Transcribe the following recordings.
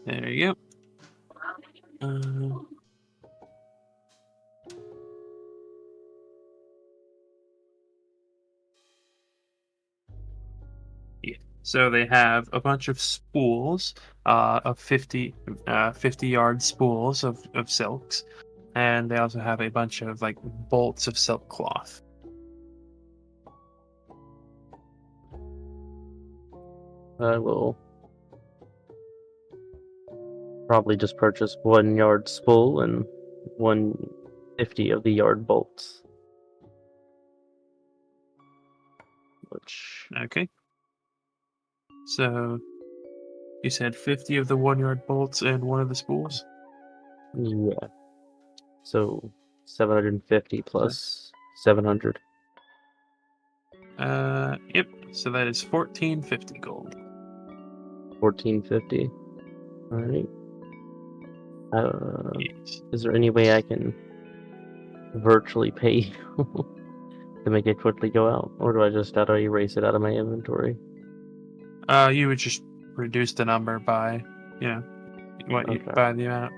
There you go. Yeah. So they have a bunch of spools of 50-yard spools of silks, and they also have a bunch of like bolts of silk cloth. I will probably just purchase 1 yard spool and 150 of the yard bolts. Which Okay. So you said 50 of the 1-yard bolts and one of the spools? yeah. So 750 plus 700. Yep. So that is 1450 gold. 1450. Alright. Yes. Is there any way I can virtually pay you to make it quickly go out? Or do I just have to erase it out of my inventory? You would just reduce the number by, Okay. by the amount.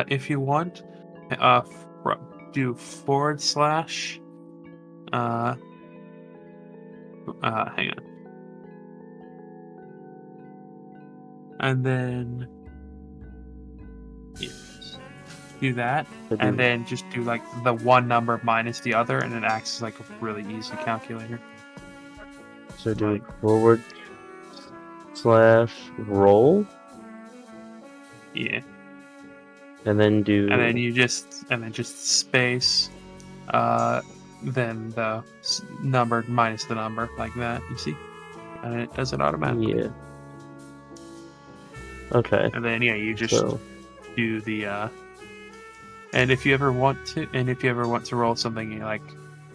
If you want, do forward slash. Hang on, and then yes, do that, So and do then just do like the one number minus the other, and it acts as like a really easy calculator. Like, forward slash roll yeah, and then do and then just space, then the number minus the number like that. You see, and it does it automatically. yeah. Okay. And then you just So do the and if you ever want to roll something you like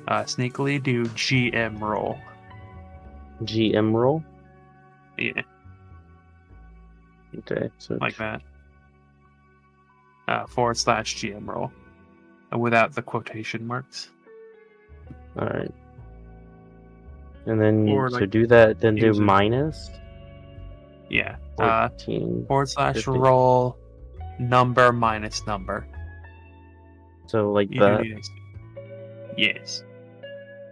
sneakily, do GM roll. GM roll. Yeah, Okay. So like that. Forward slash GM roll. Without the quotation marks. all right. And then Or so like do that. Then do use it. minus Yeah. 14. Forward slash 50. roll number minus number. So like You do that. these. Yes.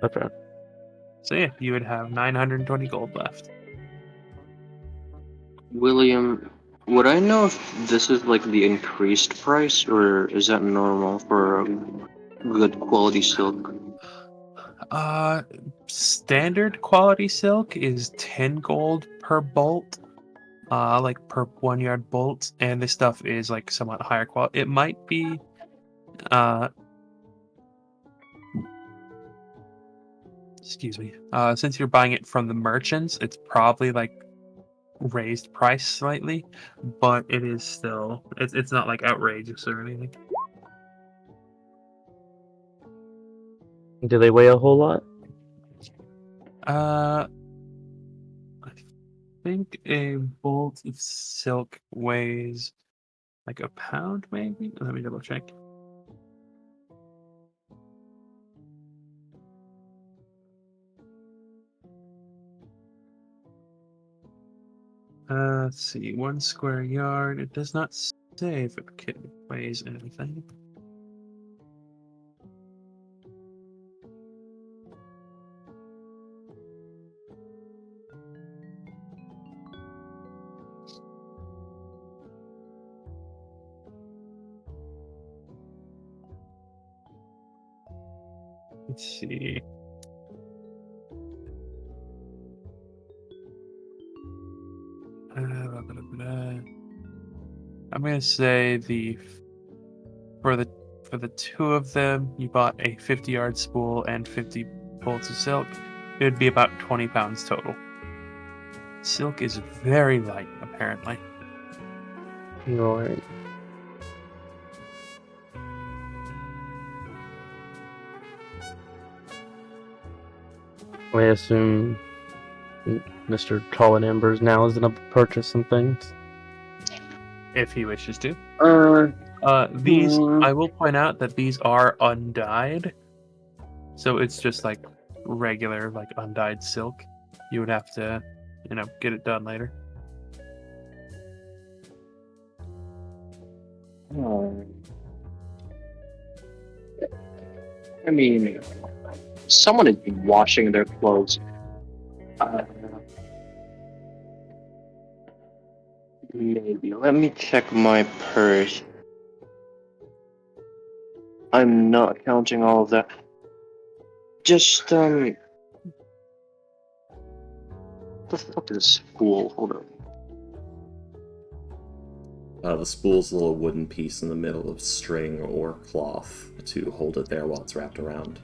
Okay. So yeah, you would have 920 gold left. William, would I know if this is like the increased price or is that normal for good quality silk? Standard quality silk is 10 gold per bolt. Like per 1-yard bolt, and this stuff is like somewhat higher quality. It might be excuse me. Since you're buying it from the merchants, it's probably like raised price slightly, but it is still it's not like outrageous or anything. Do they weigh a whole lot? I think a bolt of silk weighs like a pound, maybe. Let me double check. Let's see. 1 square yard. It does not say if it weighs anything. Let's see. I'm gonna say for the two of them, you bought a 50-yard spool and 50 bolts of silk. It would be about 20 pounds total. Silk is very light, apparently. Right. I assume Mr. Colin Embers now is gonna purchase some things. If he wishes to. These. I will point out that these are undyed, so it's just like regular, like undyed silk. You would have to, get it done later. I mean, someone is washing their clothes. Maybe. Let me check my purse. I'm not counting all of that. Just, the fuck is spool? Hold on. The spool's a little wooden piece in the middle of string or cloth to hold it there while it's wrapped around.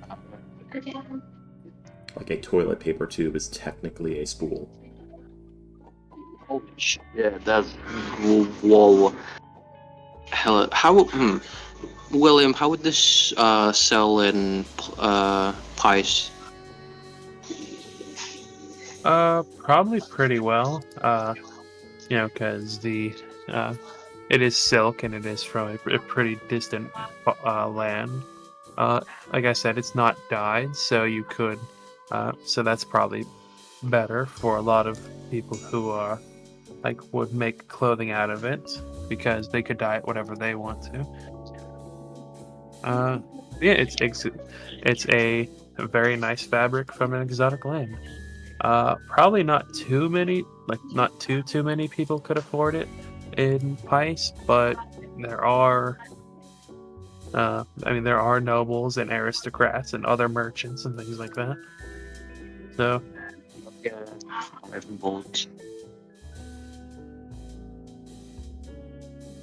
Like a toilet paper tube is technically a spool. Holy shit. Yeah, that's... Whoa. Hell, how... William, how would this, sell in, pies? Probably pretty well. You know, because it is silk and it is from a pretty distant land. Like I said, it's not dyed, so you could. So that's probably better for a lot of people who are would make clothing out of it because they could dye it whatever they want to. Yeah, it's a very nice fabric from an exotic land. Probably not too many, not too many people could afford it in Pice, but there are. There are nobles and aristocrats and other merchants and things like that. So, Yeah, 5 volts.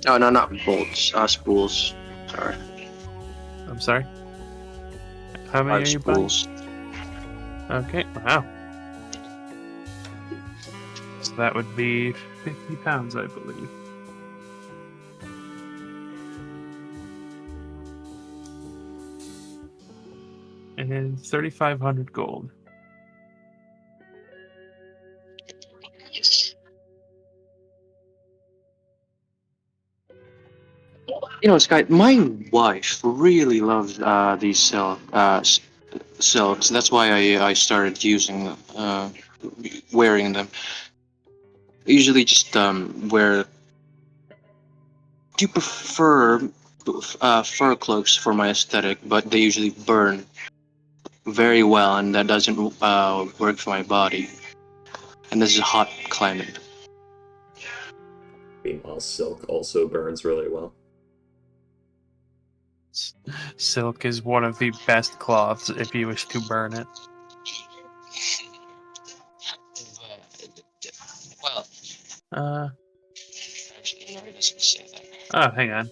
Oh, no, not bolts. Spools. Sorry. I'm sorry. How many 5 are you buying? spools. Okay, wow. So that would be 50 pounds, I believe. And 3,500 gold. You know, Sky, my wife really loves these silks. That's why I started using wearing them. I usually just wear. Do you prefer fur cloaks for my aesthetic? But they usually burn very well, and that doesn't work for my body. And this is a hot climate. Meanwhile, silk also burns really well. Silk is one of the best cloths if you wish to burn it. Well, actually, no, it doesn't say that. Oh, hang on.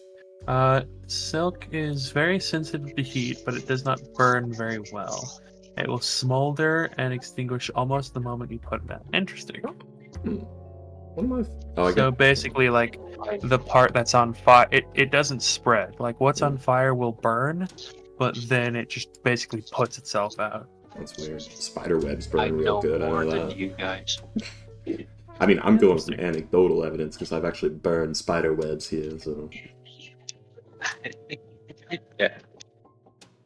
Silk is very sensitive to heat, but it does not burn very well. It will smolder and extinguish almost the moment you put it out. Interesting. What am I? Oh, I So got... basically, the part that's on fire, it doesn't spread. Like, what's on fire will burn, but then it just basically puts itself out. That's weird. Spider webs I burn real know good. I more know than that. you guys. I mean, I'm going from anecdotal evidence because I've actually burned spider webs here, so... Yeah.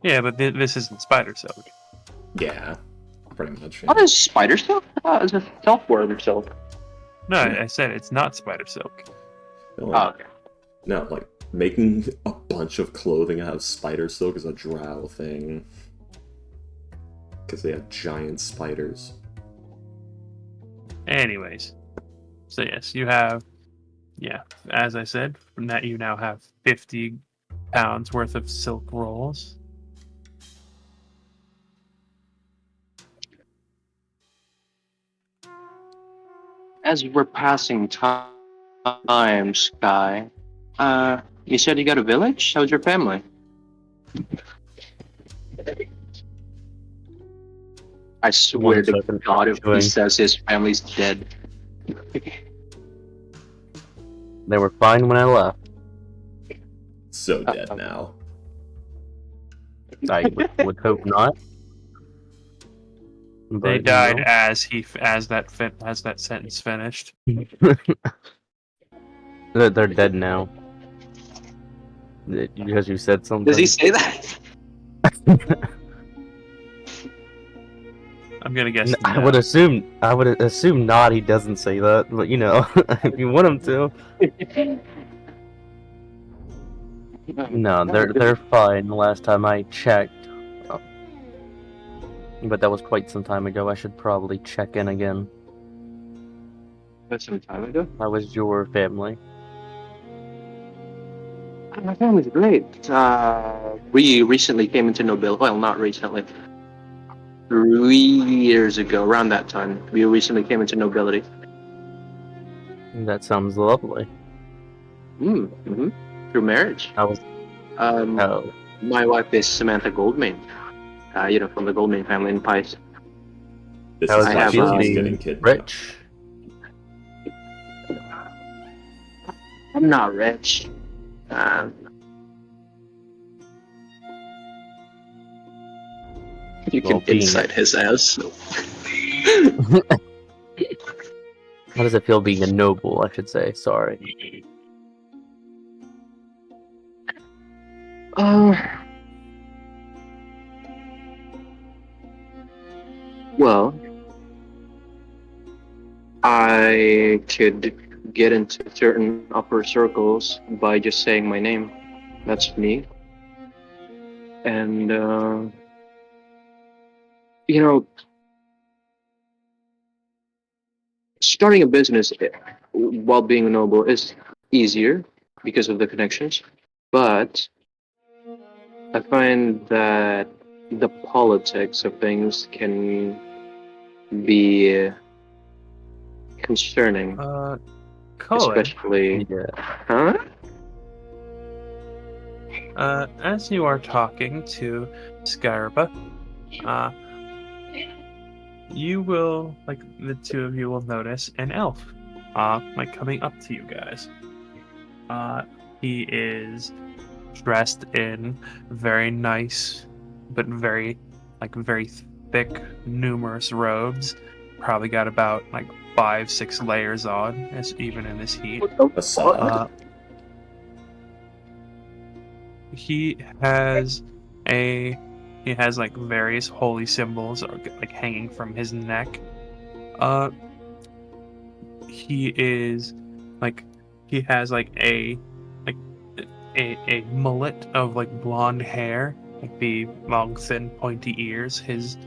Yeah, but this isn't spider silk. Yeah, pretty much. What is spider silk? It's a silkworm silk. No, I said it's not spider silk. Okay. No, like, making a bunch of clothing out of spider silk is a drow thing. Because they have giant spiders. Anyways. So yes, you have, as I said, from that you now have 50 pounds worth of silk rolls. As we're passing time, Sky, you said you got a village? How's your family? I swear to God, if he says his family's dead. They were fine when I left. So dead now. I would hope not. They But, died you as that sentence finished. know, they're dead now. Because you said something. Does he say that? I'm gonna guess. I would assume not. He doesn't say that, but you know, if you want him to. No, they're fine. The last time I checked, but that was quite some time ago. I should probably check in again. That's some time ago. How was your family? My family's great. We recently came into nobility. Well, not recently. 3 years ago, around that time, we recently came into nobility. That sounds lovely. Mm-hmm. Through marriage. How was? Oh, My wife is Samantha Goldmain. From the Goldmain family in Pice. This how is does I it have, why feel she's being getting kidnapped. rich? I'm not rich. You Well, can being- insight his ass. How does it feel being a noble? I should say. Sorry. Well, I could get into certain upper circles by just saying my name. That's me. And, starting a business while being a noble is easier because of the connections. But I find that the politics of things can be concerning, Colin, especially. Yeah. Huh? as you are talking to Scarba, you will, the two of you will notice an elf, coming up to you guys. He is dressed in very nice, but very thick, numerous robes. Probably got about 5-6 layers on, even in this heat. Assad? He has various holy symbols hanging from his neck. He is he has a mullet of blonde hair, the long thin pointy ears. His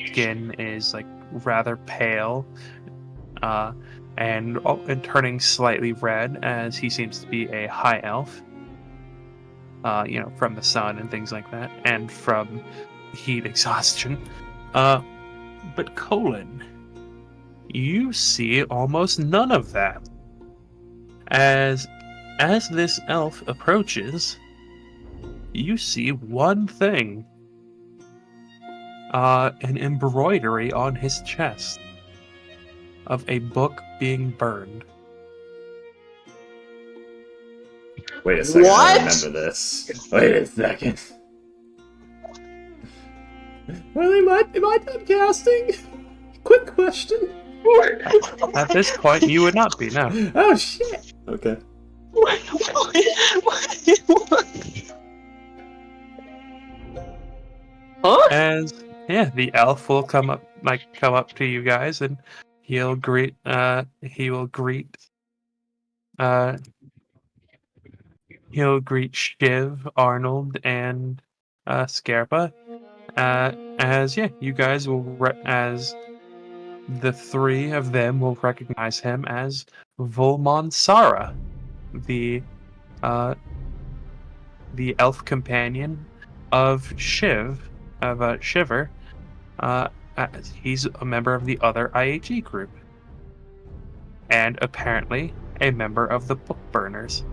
skin is rather pale, and turning slightly red, as he seems to be a high elf. From the sun and things like that, and from heat exhaustion. But Colin, you see almost none of that. As this elf approaches, you see one thing. An embroidery on his chest of a book being burned. Wait a second, I What? remember this. Wait a second. Well, am I typecasting? Quick question. At this point, you would not be, no. Oh shit. Okay. Huh? As the elf will come up to you guys, and he will greet Shiv, Arnold, and Scarpa. You guys will as the three of them will recognize him as Volmon Sara, the elf companion of Shiver. He's a member of the other IHE group, and apparently a member of the Book Burners.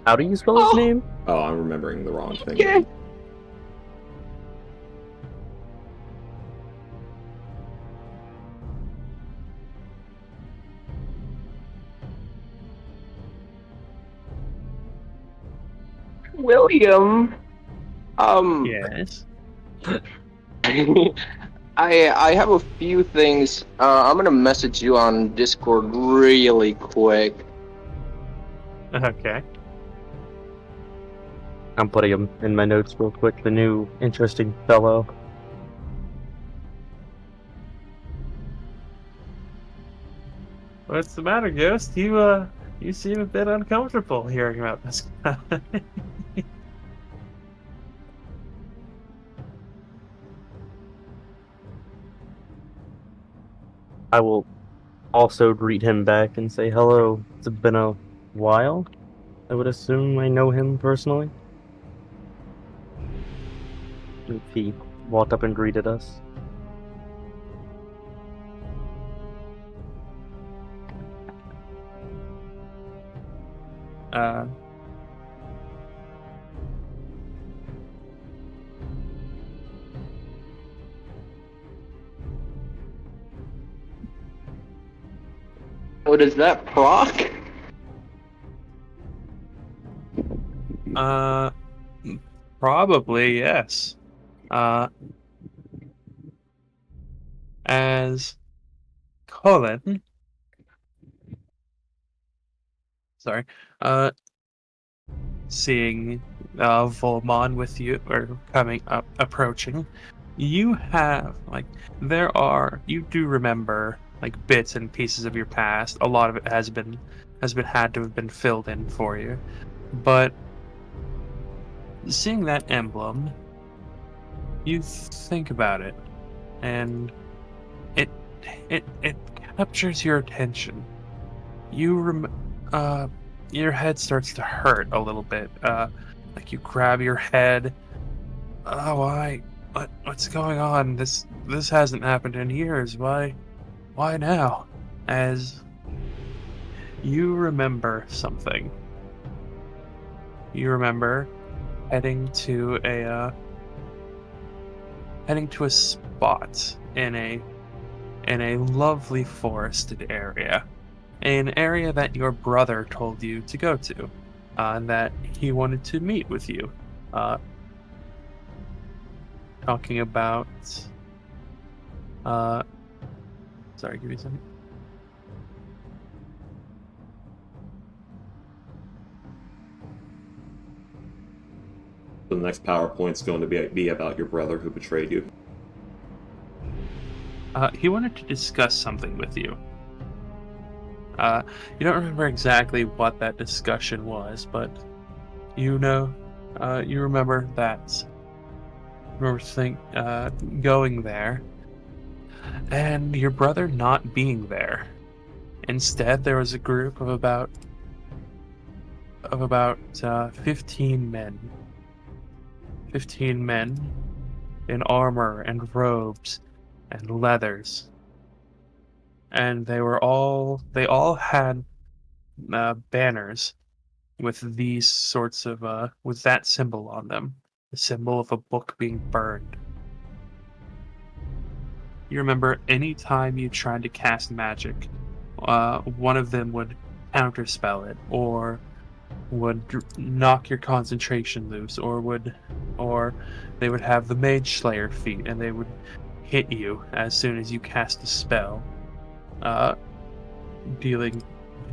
How do you spell his name? Oh, I'm remembering the wrong thing. Yeah. William. Yes. I have a few things. I'm gonna message you on Discord really quick. Okay. I'm putting him in my notes real quick. The new interesting fellow. What's the matter, Ghost? You You seem a bit uncomfortable hearing about this guy. I will also greet him back and say hello. It's been a while. I would assume I know him personally. If he walked up and greeted us. Uh, What is that, proc? uh, probably yes. Uh, as Colin, sorry, seeing Volmon with you or coming up, approaching, you have you do remember like bits and pieces of your past. A lot of it had to have been filled in for you, but seeing that emblem, you think about it, and it it captures your attention. You your head starts to hurt a little bit. Like you grab your head. Oh, why? What's going on? This hasn't happened in years. Why now? As you remember something. You remember heading to a spot in a lovely forested area. An area that your brother told you to go to, and that he wanted to meet with you. Uh, talking about, uh, sorry, give me a second. The next PowerPoint's going to be about your brother who betrayed you. He wanted to discuss something with you. You don't remember exactly what that discussion was, but you remember that. Going there, and your brother not being there. Instead, there was a group of about 15 men. 15 men in armor and robes and leathers. And they all had banners with these sorts of with that symbol on them, the symbol of a book being burned. You remember any time you tried to cast magic, one of them would counterspell it, or would knock your concentration loose, or they would have the Mage Slayer feat, and they would hit you as soon as you cast a spell, dealing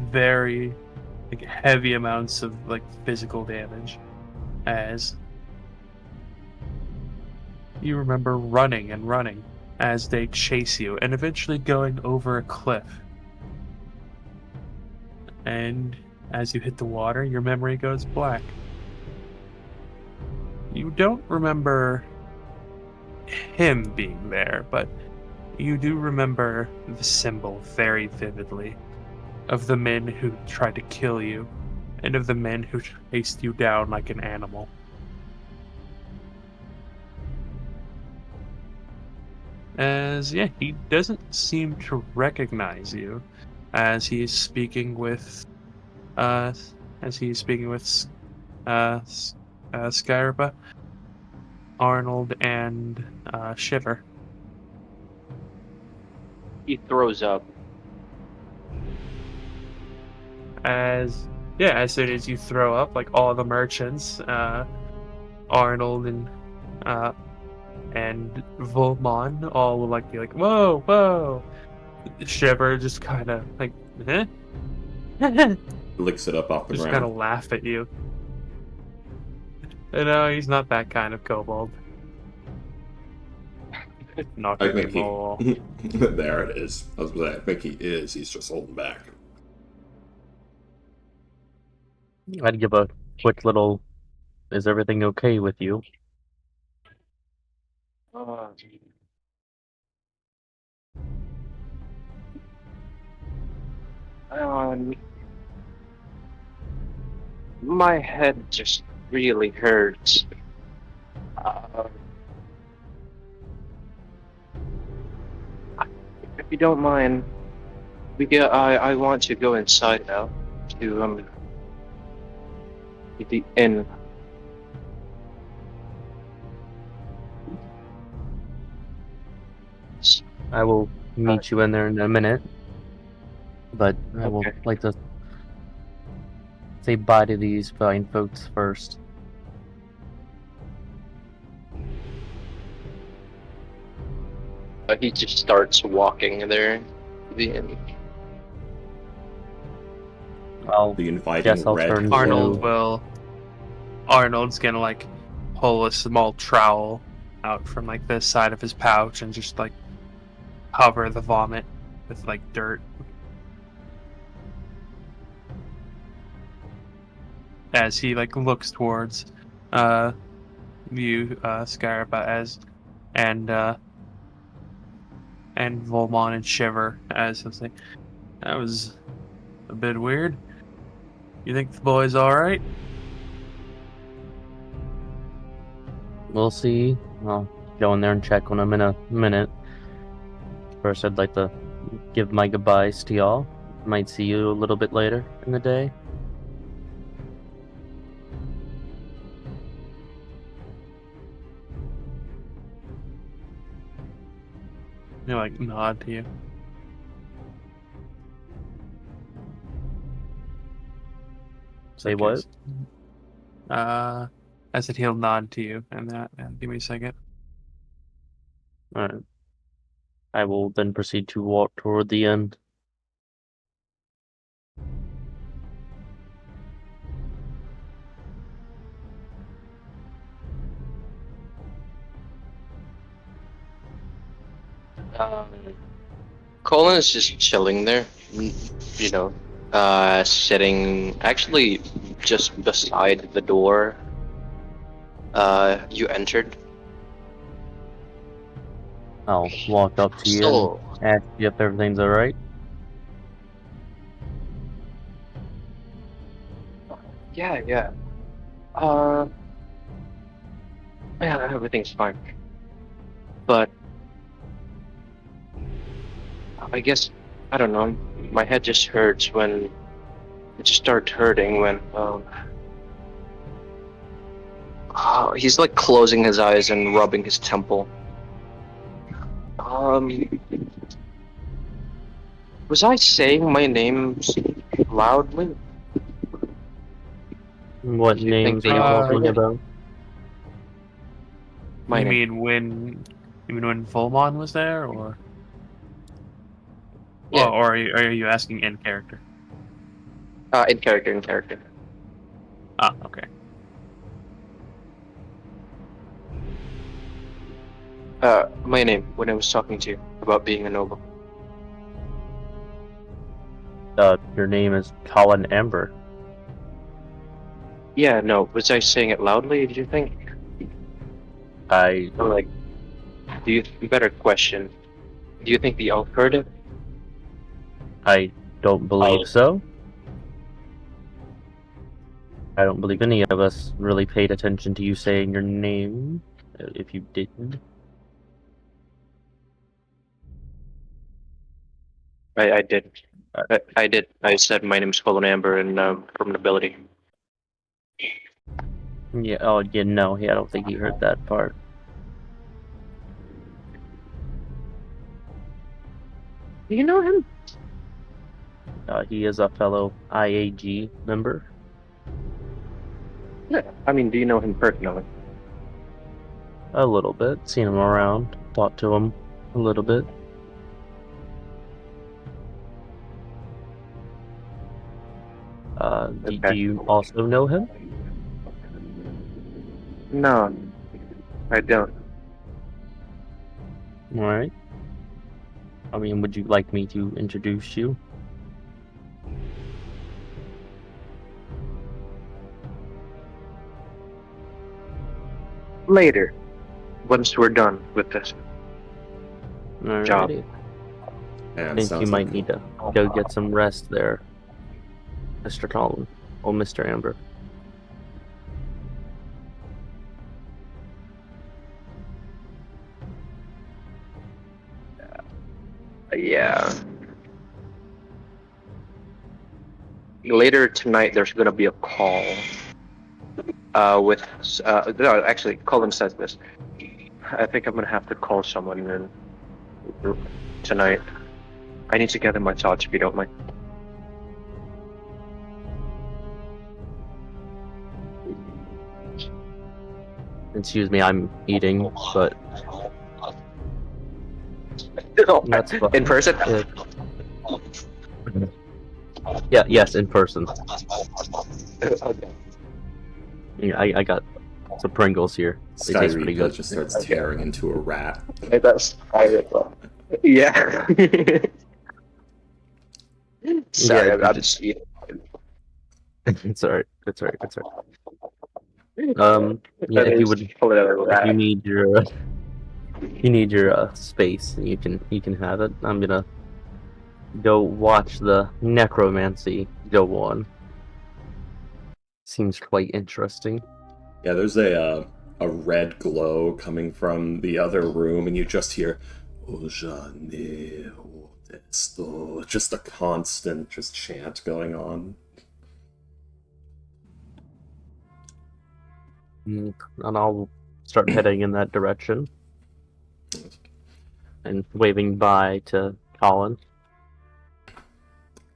very heavy amounts of physical damage. As you remember running and running as they chase you, and eventually going over a cliff. And as you hit the water, your memory goes black. You don't remember him being there, but you do remember the symbol very vividly of the men who tried to kill you, and of the men who chased you down like an animal. He doesn't seem to recognize you as he's speaking with Skyripa, Arnold, and Shiver. He throws up. As soon as you throw up, all the merchants, Arnold and Volmon all will be like, whoa, whoa. Shiver just kind of eh? Licks it up off the Just ground. kind of laugh at you. No, he's not that kind of kobold. Not I think anymore. there it is. I was gonna say, I think he is. He's just holding back. I'd give a quick little, is everything okay with you? My head just really hurts. If you don't mind, I want to go inside now to the inn. I will meet you in there in a minute. But I will Okay. like to say bye to these fine folks first. He just starts walking there to the inn. I'll The inviting guess I'll red turn Arnold to... will. Arnold's gonna like pull a small trowel out from like this side of his pouch and just like cover the vomit with like dirt. As he like looks towards you, Scarabaez, and Volmon and Shiver as he'll say, "That was a bit weird. You think the boy's alright?" We'll see. I'll go in there and check on him in a minute. First, I'd like to give my goodbyes to y'all. Might see you a little bit later in the day. He'll like nod to you. Say Okay, what? I said he'll nod to you, and that. Give me a second. Alright. I will then proceed to walk toward the end. Colin is just chilling there, you know, sitting actually just beside the door you entered. I'll walk up to you So, and ask you if everything's alright. yeah. Yeah, everything's fine. But I guess, I don't know, my head just hurts when it just started hurting when he's like closing his eyes and rubbing his temple. Was I saying my name loudly? What Do you think names are they you all talking heard it? about? My You name. mean when Volmon was there, or Yeah. or are you asking in character? In character. Ah, okay. My name when I was talking to you about being a noble. Your name is Colin Amber. Yeah, no. Was I saying it loudly? Did you think? I Or like, better question? Do you think the elf heard it? don't believe so. I don't believe any of us really paid attention to you saying your name. If you didn't. I did. Uh, I did. I said my name's Colin Amber and from nobility. Yeah, oh, yeah, no, I don't think he heard that part. Do you know him? He is a fellow IAG member. Yeah. I mean, do you know him personally? A little bit. Seen him around. Talked to him a little bit. Do Okay. you also know him? No, I don't. Alright. I mean, would you like me to introduce you? later, once we're done with this job. Alrighty. I And think you sounds might like need to go get some rest there, Mr. Colin. Oh, Mr. Amber. Yeah. Later tonight, there's gonna be a call. No, actually, Colin says this. I think I'm gonna have to call someone tonight. I need to gather my thoughts, if you don't mind. Excuse me, I'm eating, but that's fine. In person? Yeah, yes, in person. Okay. Yeah, I got some Pringles here. They taste pretty Skyreaper good. just starts tearing into a rat. That's yeah. Sorry, Yeah, I'm just eating. It's alright. It's alright. It's alright. Yeah, if you need your space, you can have it. I'm gonna go watch the necromancy go on. Seems quite interesting. Yeah, there's a red glow coming from the other room, and you just hear "Ojane Odesto," just a constant chant going on. And I'll start heading in that direction and waving bye to Colin.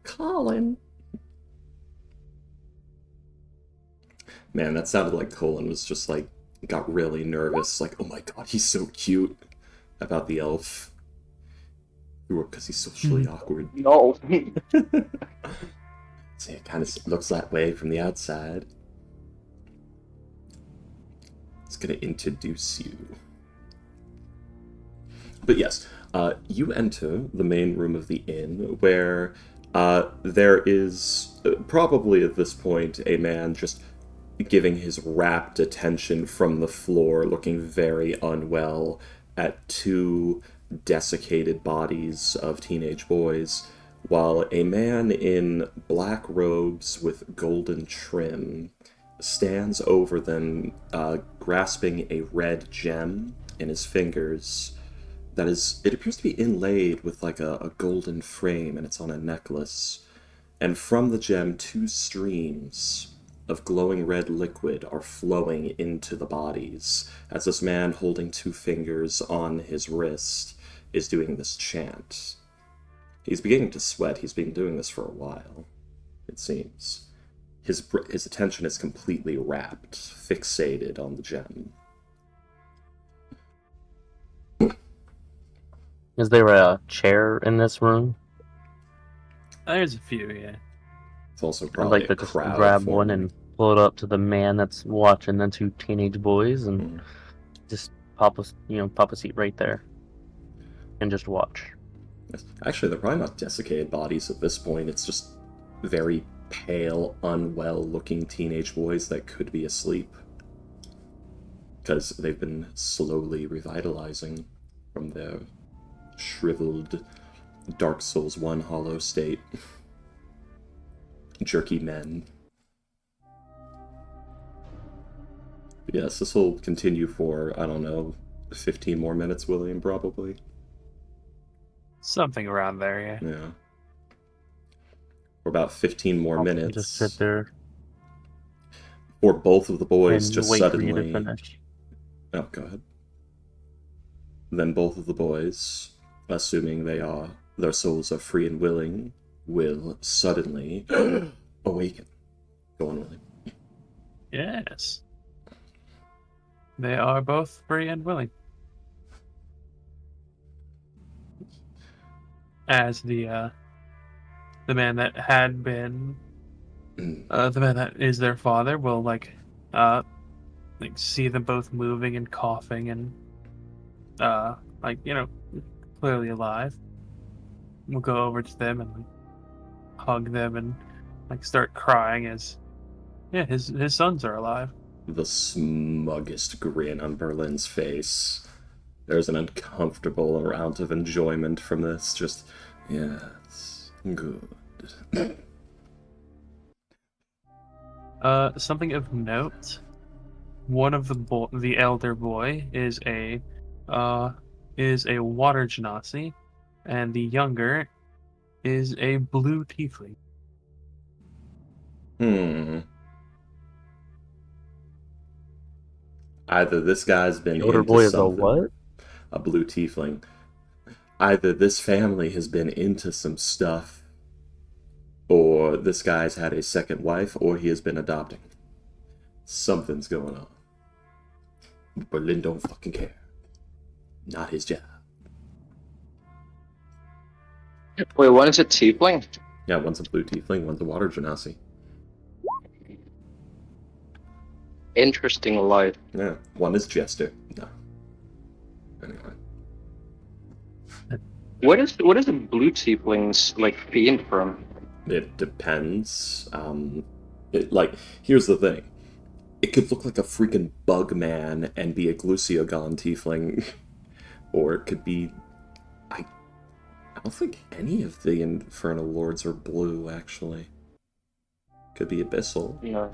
Colin. Man, that sounded like Colin was just like, got really nervous, like, oh my god, he's so cute, about the elf. Because he's socially awkward. No. So it kind of looks that way from the outside. It's gonna introduce you. But yes, you enter the main room of the inn, where there is probably at this point a man just giving his rapt attention from the floor, looking very unwell at two desiccated bodies of teenage boys, while a man in black robes with golden trim stands over them, grasping a red gem in his fingers. That is, it appears to be inlaid with like a golden frame, and it's on a necklace. And from the gem, two streams of glowing red liquid are flowing into the bodies, as this man holding two fingers on his wrist is doing this chant. He's beginning to sweat. He's been doing this for a while, it seems. His attention is completely rapt, fixated on the gem. Is there a chair in this room? There's a few, yeah. It's also I'd probably like to a just crowd grab forming. one and pull it up to the man that's watching the two teenage boys, and just pop a seat right there, and just watch. Yes. Actually, they're probably not desiccated bodies at this point. It's just very pale, unwell-looking teenage boys that could be asleep, because they've been slowly revitalizing from their shriveled Dark Souls 1 hollow state. Jerky men. Yes, this will continue for, I don't know, 15 more minutes, William, probably. Something around there, yeah. Yeah. For about 15 more minutes. Just sit there Or both of the boys and just wait suddenly... for you to finish. Oh, go ahead. Then both of the boys, assuming their souls are free and willing, will suddenly awaken. Go on, William. Yes. They are both free and willing. As the man that had been the man that is their father will see them both moving and coughing and clearly alive. We'll go over to them and hug them and start crying as his sons are alive. the smuggest grin on Berlin's face. There's an uncomfortable amount of enjoyment from this. Just, yes, good. Something of note. One of the elder boy is a water genasi, and the younger is a blue tiefling. Either this guy's been The older into boy is a something. what? A blue tiefling. Either this family has been into some stuff, or this guy's had a second wife, or he has been adopting. Something's going on. Berlin don't fucking care. Not his job. Wait, one is a tiefling? Yeah, one's a blue tiefling, one's a water genasi. Interesting life. Yeah, one is jester. No. Anyway. What is the blue tieflings like fiend from? It depends. Here's the thing. It could look like a freaking bug man and be a glucagon tiefling. Or it could be... I don't think any of the Infernal Lords are blue, actually. Could be abyssal. No.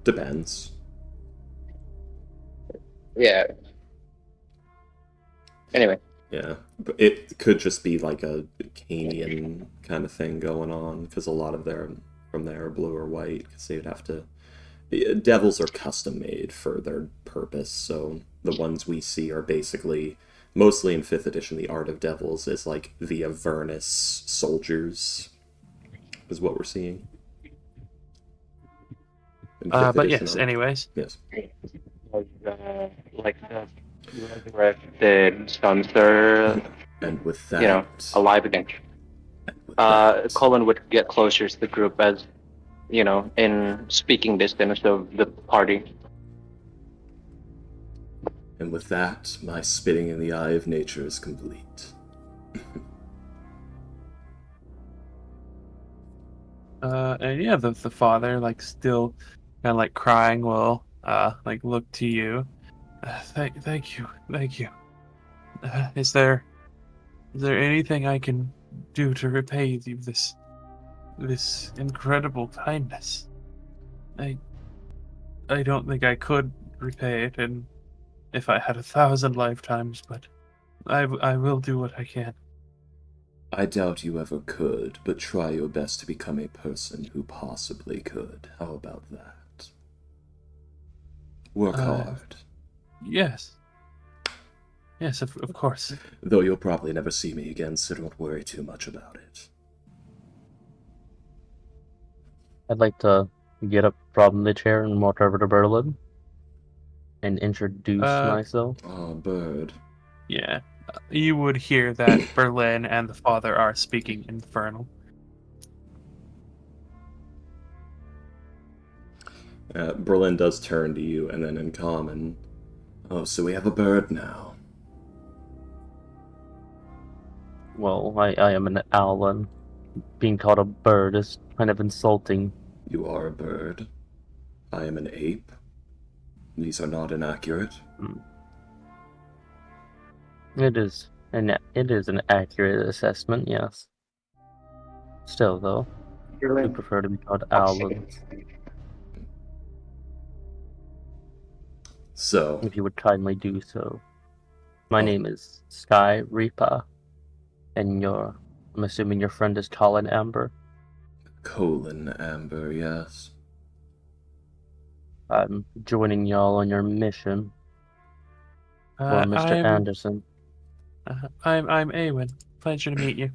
Depends. Yeah. Anyway. Yeah. But it could just be like a Canian kind of thing going on, because a lot of from there are blue or white, because they would have to... Devils are custom made for their purpose, so the ones we see are basically, mostly in 5th edition, the Art of Devils is like the Avernus soldiers, is what we're seeing. In 5th But edition yes, art. anyways. Yes. Like the resurrected sons are, And with that... alive again. Colin would get closer to the group as, in speaking distance of the party. And with that, my spitting in the eye of nature is complete. And yeah, the father still kind of crying will look to you. Thank you. Is there anything I can do to repay you this incredible kindness? I don't think I could repay it, and if I had 1,000 lifetimes, but I will do what I can. I doubt you ever could, but try your best to become a person who possibly could. How about that? Work hard. Yes. Yes, of course. Though you'll probably never see me again, so don't worry too much about it. I'd like to get up from the chair and walk over to Berlin and introduce myself. Oh, bird. Yeah. You would hear that Berlin and the father are speaking Infernal. Berlin does turn to you, and then in common, oh, so we have a bird now. Well, I am an owl, and being called a bird is kind of insulting. You are a bird. I am an ape. These are not inaccurate. It is an accurate assessment, yes. Still, though, I prefer to be called owlins. So, If you would kindly do so. My name is Sky Reaper, and I'm assuming your friend is Colin Amber. Colin Amber, yes. I'm joining y'all on your mission. Or Mr. Anderson. I'm Awen. Pleasure to meet you.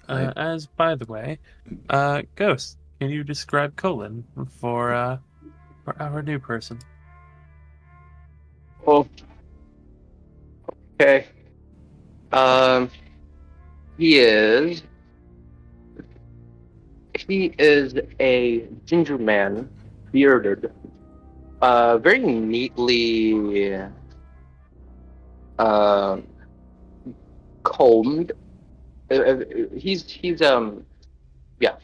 As by the way, Ghost, can you describe Colin for our new person? Well, okay. He is a ginger man, bearded, very neatly combed he's yeah,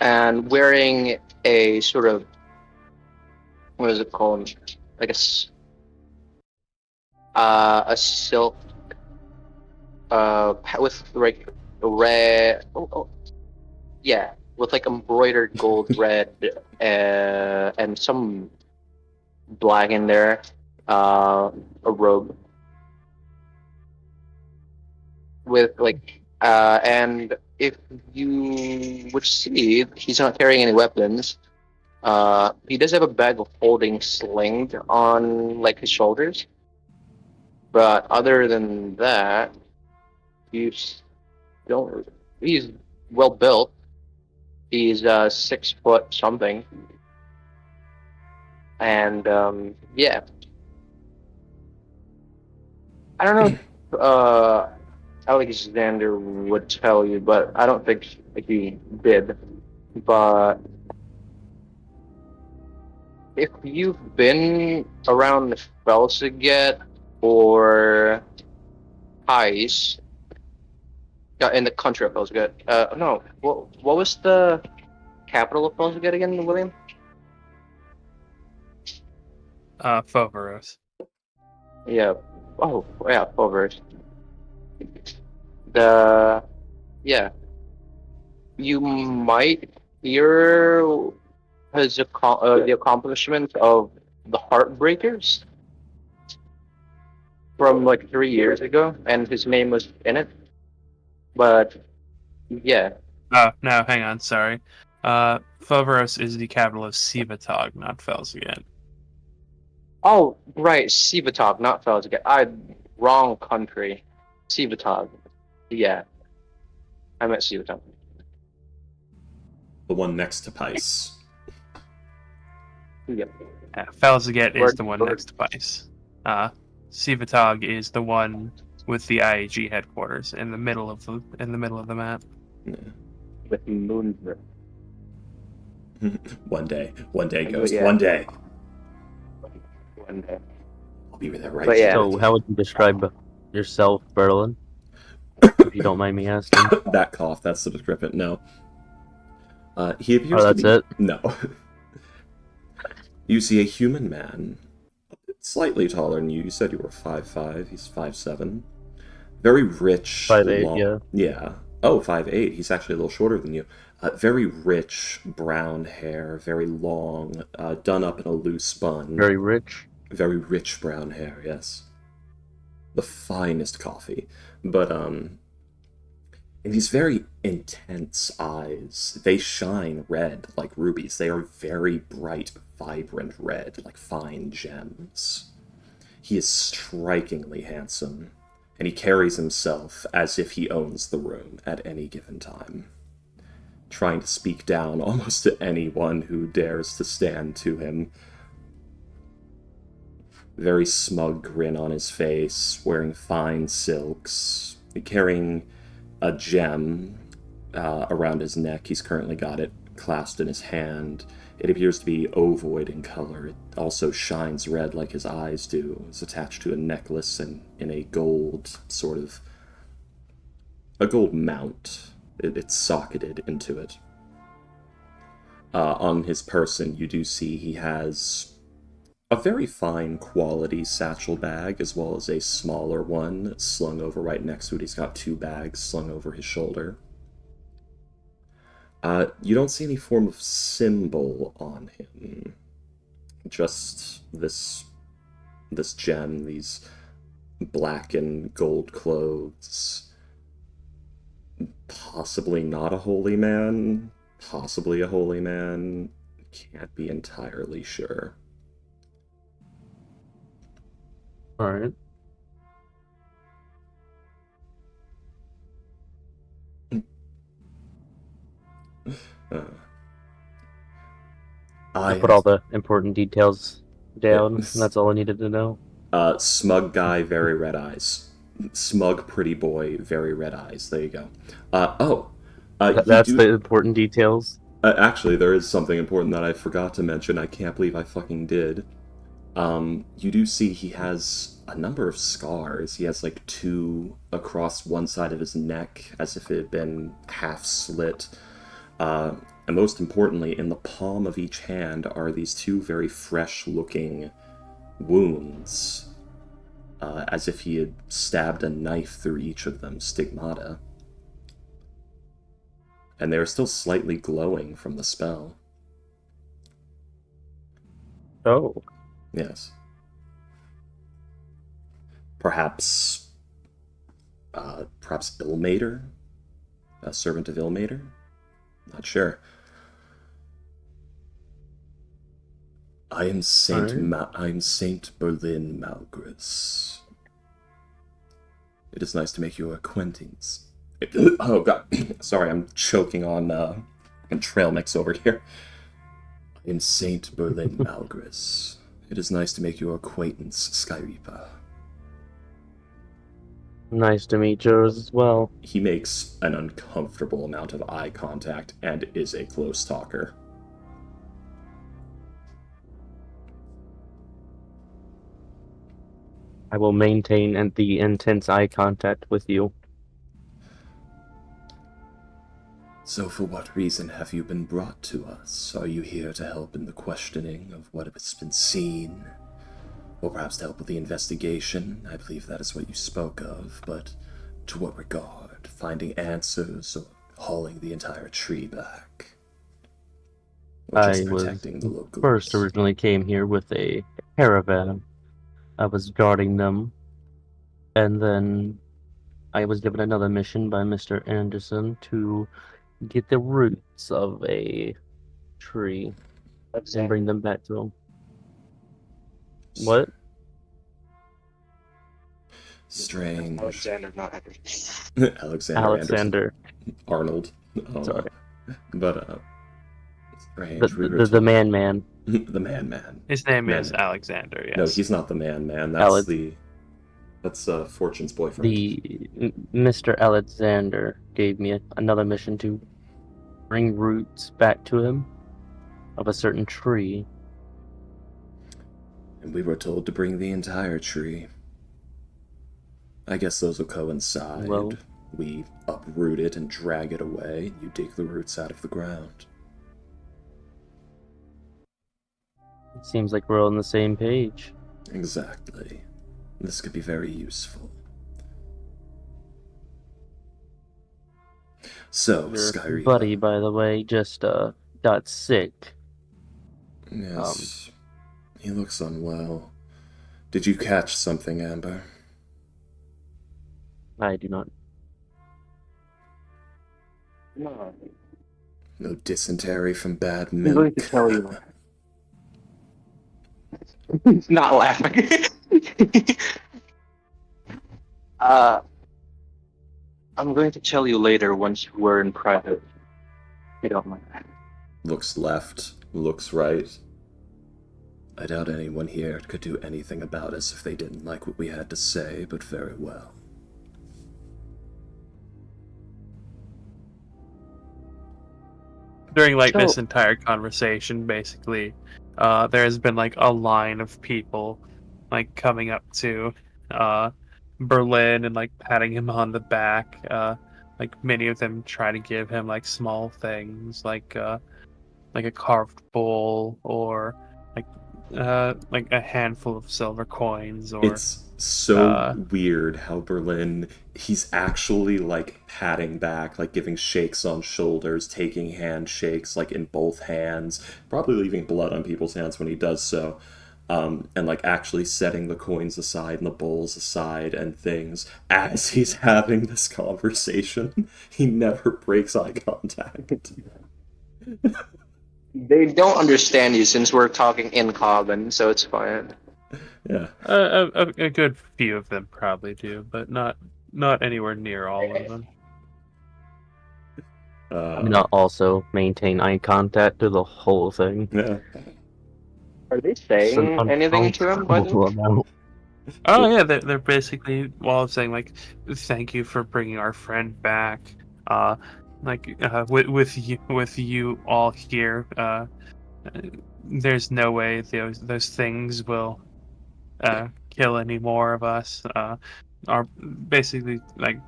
and wearing a sort of, what is it called? Like a silk with like red. Yeah, with like embroidered gold red and some black in there. A robe with like and if you would see, he's not carrying any weapons. He does have a bag of holding slinged on like his shoulders, but other than that, you don't. He's well built. He's 6 foot something, and yeah, I don't know if Alexander would tell you, but I don't think he did. But if you've been around the Felsiget or Heist, in the country of Felsiget, no, what was the capital of Felsiget again, William? Foveros. Yeah. Oh, yeah, Fulvers. The yeah, you might hear the accomplishments of the Heartbreakers from like 3 years ago, and his name was in it. But yeah. Oh, no, hang on, sorry. Foveros is the capital of Sivatog, not Felsiget. Oh, right, Sivatog, not Felsiget. Wrong country. Sivatog. Yeah, I meant Sivatog. The one next to Pice. Yep. Felsiget is Word- the one word. next to Pice. Sivatog is the one with the IAG headquarters in the middle of the map. Yeah. With Moonbrook. One day, Ghost. Yeah. One day, One day. I'll be there right. But yeah. So, how would you describe yourself, Berlin? If you don't mind me asking. That cough. That's the description. No. He appears Oh, to that's be... it? No. You see a human man, slightly taller than you. You said you were 5'5". He's 5'7". Very rich. 5'8", long... yeah. Yeah. Oh, 5'8". He's actually a little shorter than you. Very rich brown hair, very long, done up in a loose bun. Very rich. Very rich brown hair, yes. The finest coffee. But, and these very intense eyes, they shine red like rubies. They are very bright, vibrant red, like fine gems. He is strikingly handsome, and he carries himself as if he owns the room at any given time, trying to speak down almost to anyone who dares to stand to him. Very smug grin on his face, wearing fine silks, carrying a gem around his neck. He's currently got it clasped in his hand. It appears to be ovoid in color. It also shines red like his eyes do. It's attached to a necklace and in a gold sort of... a gold mount. It's socketed into it. On his person, you do see he has a very fine quality satchel bag, as well as a smaller one slung over right next to it. He's got 2 bags slung over his shoulder. You don't see any form of symbol on him. Just this gem, these black and gold clothes. Possibly not a holy man. Possibly a holy man. Can't be entirely sure. Alright. I put all the important details down, and that's all I needed to know. Smug guy, very red eyes. Smug pretty boy, very red eyes. There you go. That's the important details. Actually, there is something important that I forgot to mention. I can't believe I fucking did. You do see he has a number of scars. He has like 2 across one side of his neck, as if it had been half slit. And most importantly, in the palm of each hand are these 2 very fresh-looking wounds, as if he had stabbed a knife through each of them, stigmata. And they are still slightly glowing from the spell. Oh. Yes. Perhaps Ilmater? A servant of Ilmater? Not sure. I am Saint Berlin Malgris. It is nice to make your acquaintance. Oh god, sorry, I'm choking on trail mix over here. I am Saint Berlin Malgris. It is nice to make your acquaintance, Skyreaper. Nice to meet yours as well. He makes an uncomfortable amount of eye contact and is a close talker. I will maintain the intense eye contact with you. So for what reason have you been brought to us? Are you here to help in the questioning of what has been seen? Or perhaps to help with the investigation? I believe that is what you spoke of, but to what regard? Finding answers or hauling the entire tree back? Or just protecting the locals? First originally came here with a caravan. I was guarding them, and then I was given another mission by Mr. Anderson to get the roots of a tree and bring them back to him. What? Strange. Alexander, not Henry. Alexander. Arnold. Sorry. But, strange. The man. The man. His name Man. is Alexander, yes. No, he's not the man. That's Fortune's boyfriend. Mr. Alexander gave me another mission to bring roots back to him of a certain tree. And we were told to bring the entire tree. I guess those will coincide. Well, we uproot it and drag it away. You dig the roots out of the ground. it seems like we're on the same page. Exactly. This could be very useful. So, Your Skyreaper. buddy, by the way, just got sick. Yes. He looks unwell. Did you catch something, Amber? I do not. No. No dysentery from bad I'm going milk? to tell you. He's not laughing. I'm going to tell you later once we're in private. If you don't mind. Looks left, looks right. I doubt anyone here could do anything about us if they didn't like what we had to say, but very well. During this entire conversation, basically, there has been a line of people coming up to Berlin and patting him on the back. Many of them try to give him small things like a carved bowl or a handful of silver coins. Or It's so weird how Berlin, he's actually patting back, giving shakes on shoulders, taking handshakes in both hands, probably leaving blood on people's hands when he does so. And actually setting the coins aside and the bowls aside and things as he's having this conversation. He never breaks eye contact. They don't understand you since we're talking in common, so it's fine. Yeah. a good few of them probably do, but not anywhere near all of them. I'm not also maintain eye contact through the whole thing. Yeah. Are they saying anything to him, by the way? Oh yeah, they're basically saying thank you for bringing our friend back. With you all here, there's no way those things will kill any more of us. Are basically like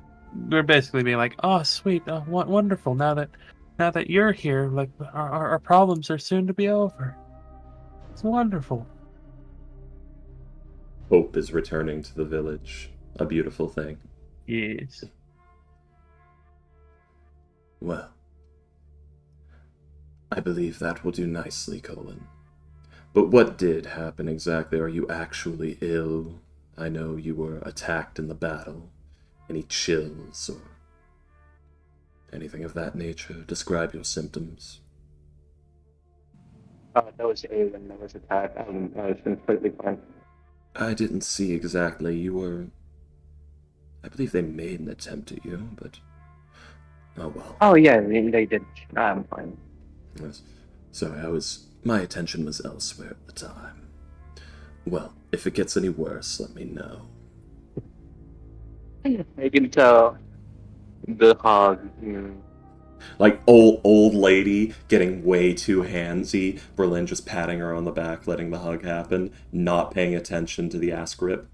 we're basically being like, oh sweet, wonderful. Now that you're here, like our problems are soon to be over. It's wonderful. Hope is returning to the village. A beautiful thing. Yes. Well, I believe that will do nicely, Colin. But what did happen exactly? Are you actually ill? I know you were attacked in the battle. Any chills or anything of that nature? Describe your symptoms. That was Aiden. That was attacked. It's completely fine. I didn't see exactly. You were... I believe they made an attempt at you, but... Oh well. Oh yeah, they did. I'm fine. Yes. Sorry, my attention was elsewhere at the time. Well, if it gets any worse, let me know. I can tell the hog. Like, old lady getting way too handsy, Berlin just patting her on the back, letting the hug happen, not paying attention to the ass grip.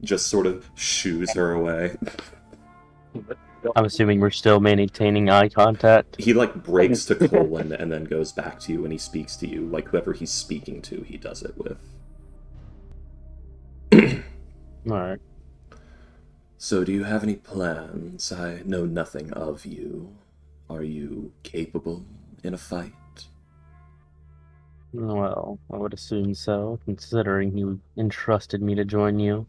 Just sort of shoos her away. I'm assuming we're still maintaining eye contact. He, like, breaks to Colin and then goes back to you and he speaks to you. Like, whoever he's speaking to, he does it with. Alright. So, do you have any plans? I know nothing of you. Are you capable in a fight? Well, I would assume so, considering you entrusted me to join you.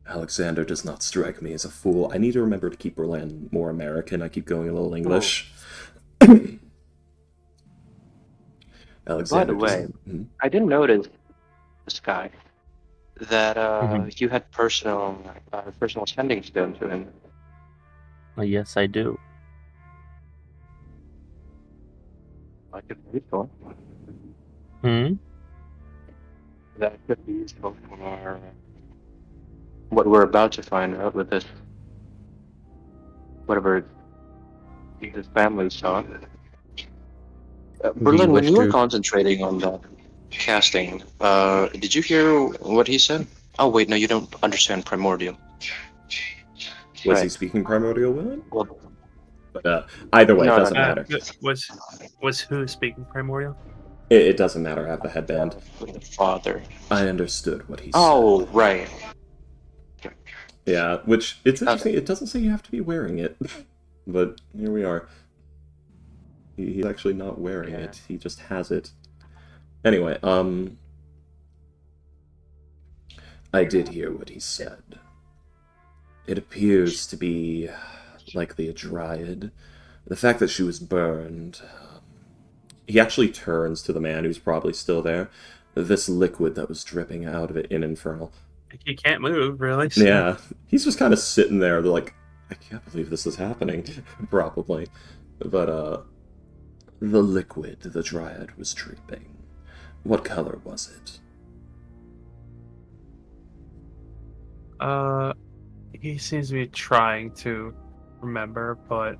Alexander does not strike me as a fool. I need to remember to keep Berlin more American. I keep going a little English. Alexander. By the way, I didn't notice this guy that you had personal sendings done to him. Yes, I do. That could be useful. That could be useful for what we're about to find out with this. Whatever this family saw. Berlin, when you were concentrating on that casting, did you hear what he said? Oh wait, no, you don't understand Primordial. Was he speaking Primordial Willing? Well, But either way, No, it no, doesn't no. matter. Was who speaking Primordial? It doesn't matter. I have the headband. with the father. I understood what he said. Oh, right. Yeah, which, it's interesting. It doesn't say you have to be wearing it. But here we are. He's actually not wearing it. He just has it. Anyway, I did hear what he said. It appears to be likely a dryad. The fact that she was burned... He actually turns to the man who's probably still there. This liquid that was dripping out of it in Infernal. He can't move, really. So. Yeah, he's just kind of sitting there, like, I can't believe this is happening, probably. But, the liquid the dryad was dripping. What color was it? He seems to be trying to remember, but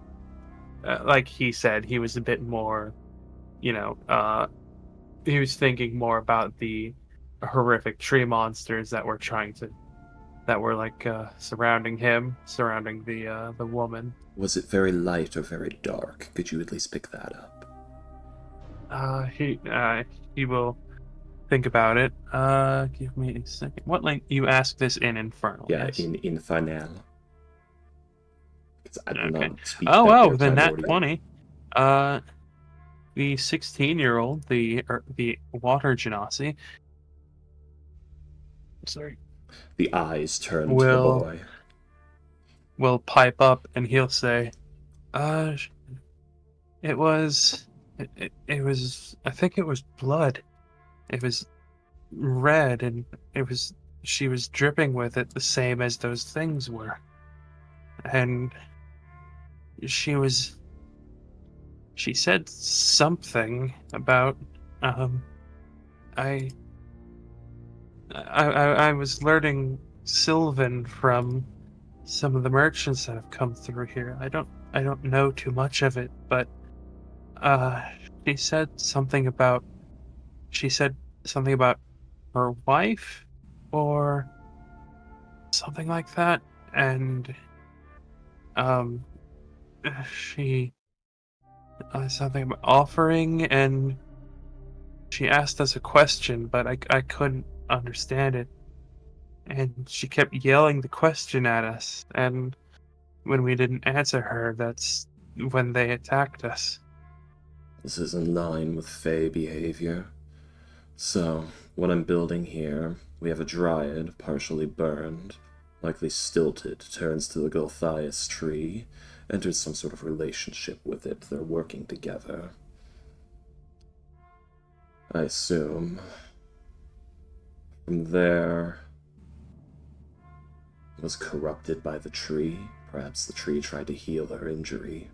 like he said, he was a bit more, he was thinking more about the horrific tree monsters that were surrounding him, surrounding the woman. Was it very light or very dark? Could you at least pick that up? He will think about it. Give me a second. What language? You asked this in Infernal? Yeah, yes? in Infernal. Because I do not speak Oh, that the nat Primordial. 20. The 16-year-old, the water genasi. Sorry. The eyes turn to the boy. Will pipe up and he'll say, it was, I think it was blood. It was red and she was dripping with it the same as those things were. And she said something about, I was learning Sylvan from some of the merchants that have come through here. I don't know too much of it, but she said something about her wife or something like that, and um, she something about offering, and she asked us a question, but I couldn't understand it, and she kept yelling the question at us, and when we didn't answer her, that's when they attacked us. This is in line with Fey behavior. So, what I'm building here, we have a dryad, partially burned, likely stilted, turns to the Gulthias tree, enters some sort of relationship with it. They're working together. I assume. From there, was corrupted by the tree. Perhaps the tree tried to heal her injury.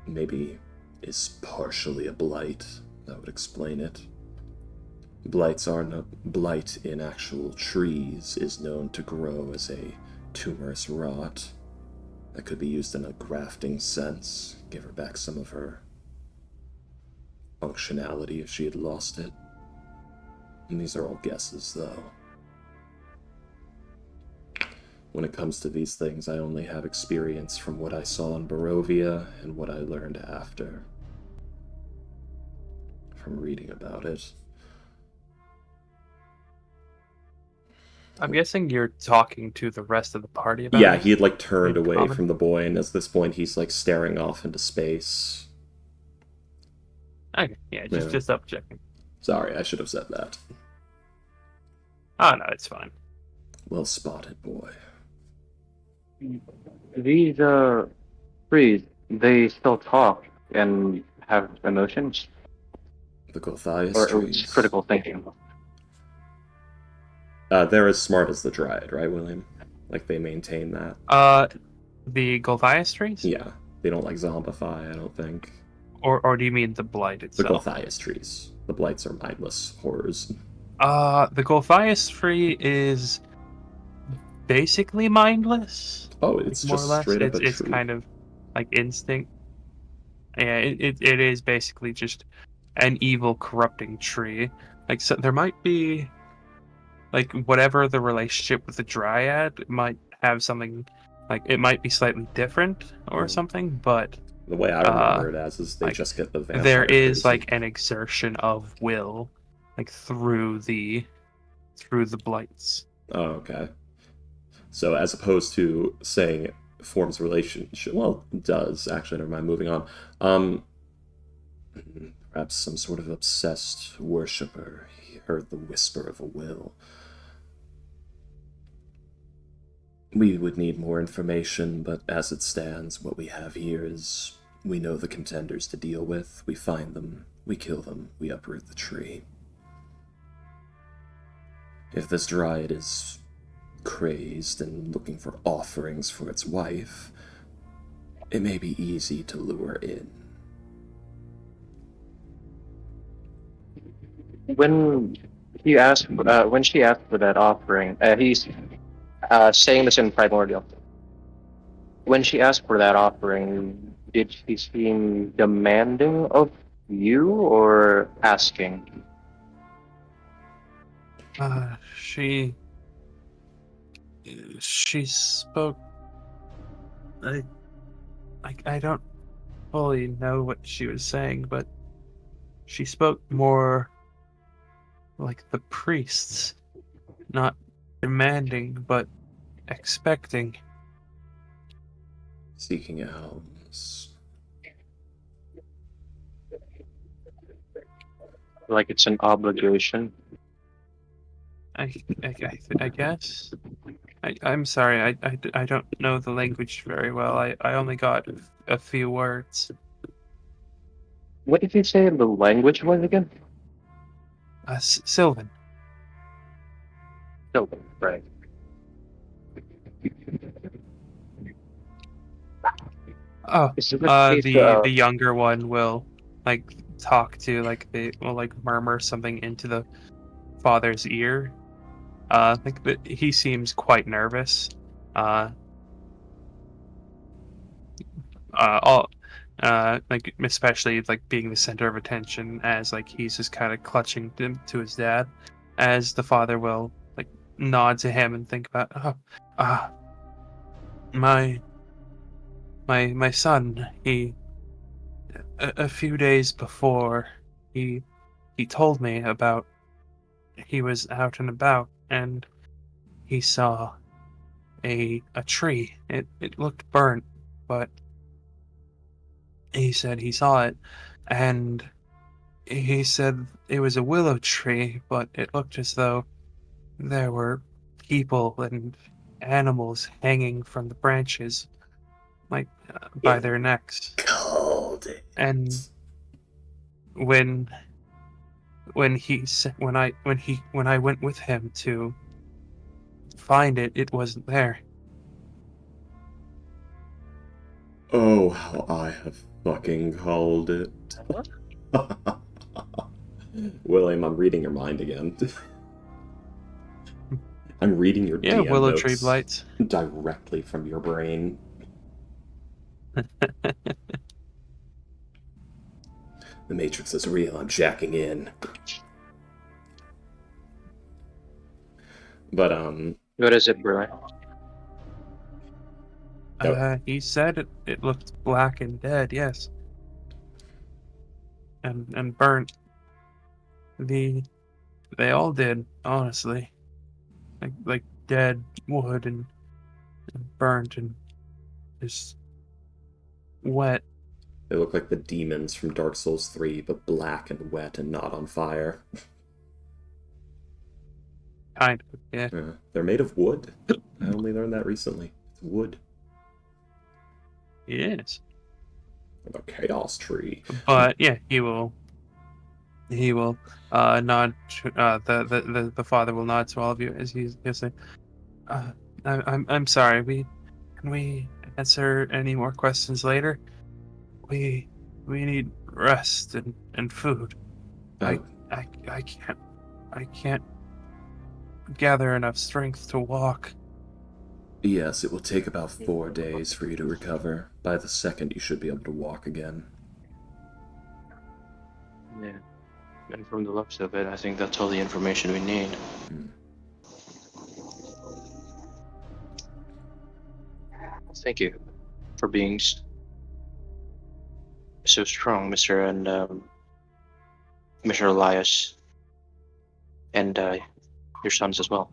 Maybe is partially a blight. That would explain it. Blight in actual trees is known to grow as a tumorous rot that could be used in a grafting sense, give her back some of her functionality if she had lost it. And these are all guesses, though. When it comes to these things, I only have experience from what I saw in Barovia and what I learned after. From reading about it. I'm guessing you're talking to the rest of the party about Yeah, it? he had like turned In away common? from the boy, and at this point he's like staring off into space. Okay, yeah, Yeah. just up checking. Sorry, I should have said that. Oh no, it's fine. Well spotted, boy. These trees, they still talk and have emotions, The Gulthias or trees. it's critical thinking. They're as smart as the Dryad, right, William? Like, they maintain that. The Gulthias trees? Yeah, they don't like zombify, I don't think. Or do you mean the blight The itself? Gulthias trees. The blights are mindless horrors. The Gulthias tree is basically mindless. Oh, it's more or just less. straight up a It's tree. kind of like instinct. Yeah, it is basically just an evil, corrupting tree. Like, so there might be, like, whatever the relationship with the Dryad might have something, like, it might be slightly different or something, but The way I remember it as is they like, just get the vampire there is crazy. like an exertion of will, like through the blights. Oh, okay. So as opposed to saying it forms relationship, well, it does actually. Never mind. Moving on. Perhaps some sort of obsessed worshipper. He heard the whisper of a will. We would need more information, but as it stands, what we have here is we know the contenders to deal with. We find them, we kill them, we uproot the tree. If this dryad is crazed and looking for offerings for its wife, it may be easy to lure in. When he asked, when she asked for that offering, he's saying this in primordial. When she asked for that offering, did she seem demanding of you or asking? She spoke. I don't fully know what she was saying, but she spoke more like the priests, not demanding, but expecting. Seeking alms. Like it's an obligation? I guess. I'm sorry, I don't know the language very well. I only got a few words. What did you say the language was again? Sylvan. No, right. Oh, Is it the case, the younger one will like talk to like they will like murmur something into the father's ear. Like he seems quite nervous. All like especially like being the center of attention, as like he's just kind of clutching to his dad, as the father will like nod to him and think about, oh, ah, my my son, he a few days before he he told me about, he was out and about and he saw a tree. It looked burnt, but he said he saw it, and he said it was a willow tree, but it looked as though there were people and animals hanging from the branches, like by their necks. Called it. And when he when I went with him to find it, it wasn't there. Oh, how I have fucking called it. William, I'm reading your mind again. I'm reading your Yeah, DM willow notes tree blights. directly from your brain. The Matrix is real. I'm jacking in. But What is it, Brian? He said it looked black and dead, yes. And burnt. They all did, honestly. Like dead wood and burnt and just wet. they look like the demons from Dark Souls 3, but black and wet and not on fire. Kind of, yeah. They're made of wood. I only learned that recently. It's wood. Yes. The Chaos Tree. But yeah, he will nod to, the father will nod to all of you as he'll say, I'm sorry, can we answer any more questions later? We need rest and food. Oh, I can't gather enough strength to walk. yes, it will take about 4 days for you to recover. By the second, you should be able to walk again. Yeah. And from the looks of it, I think that's all the information we need. Thank you for being so strong, Mr. and Mr. Elias, and your sons as well.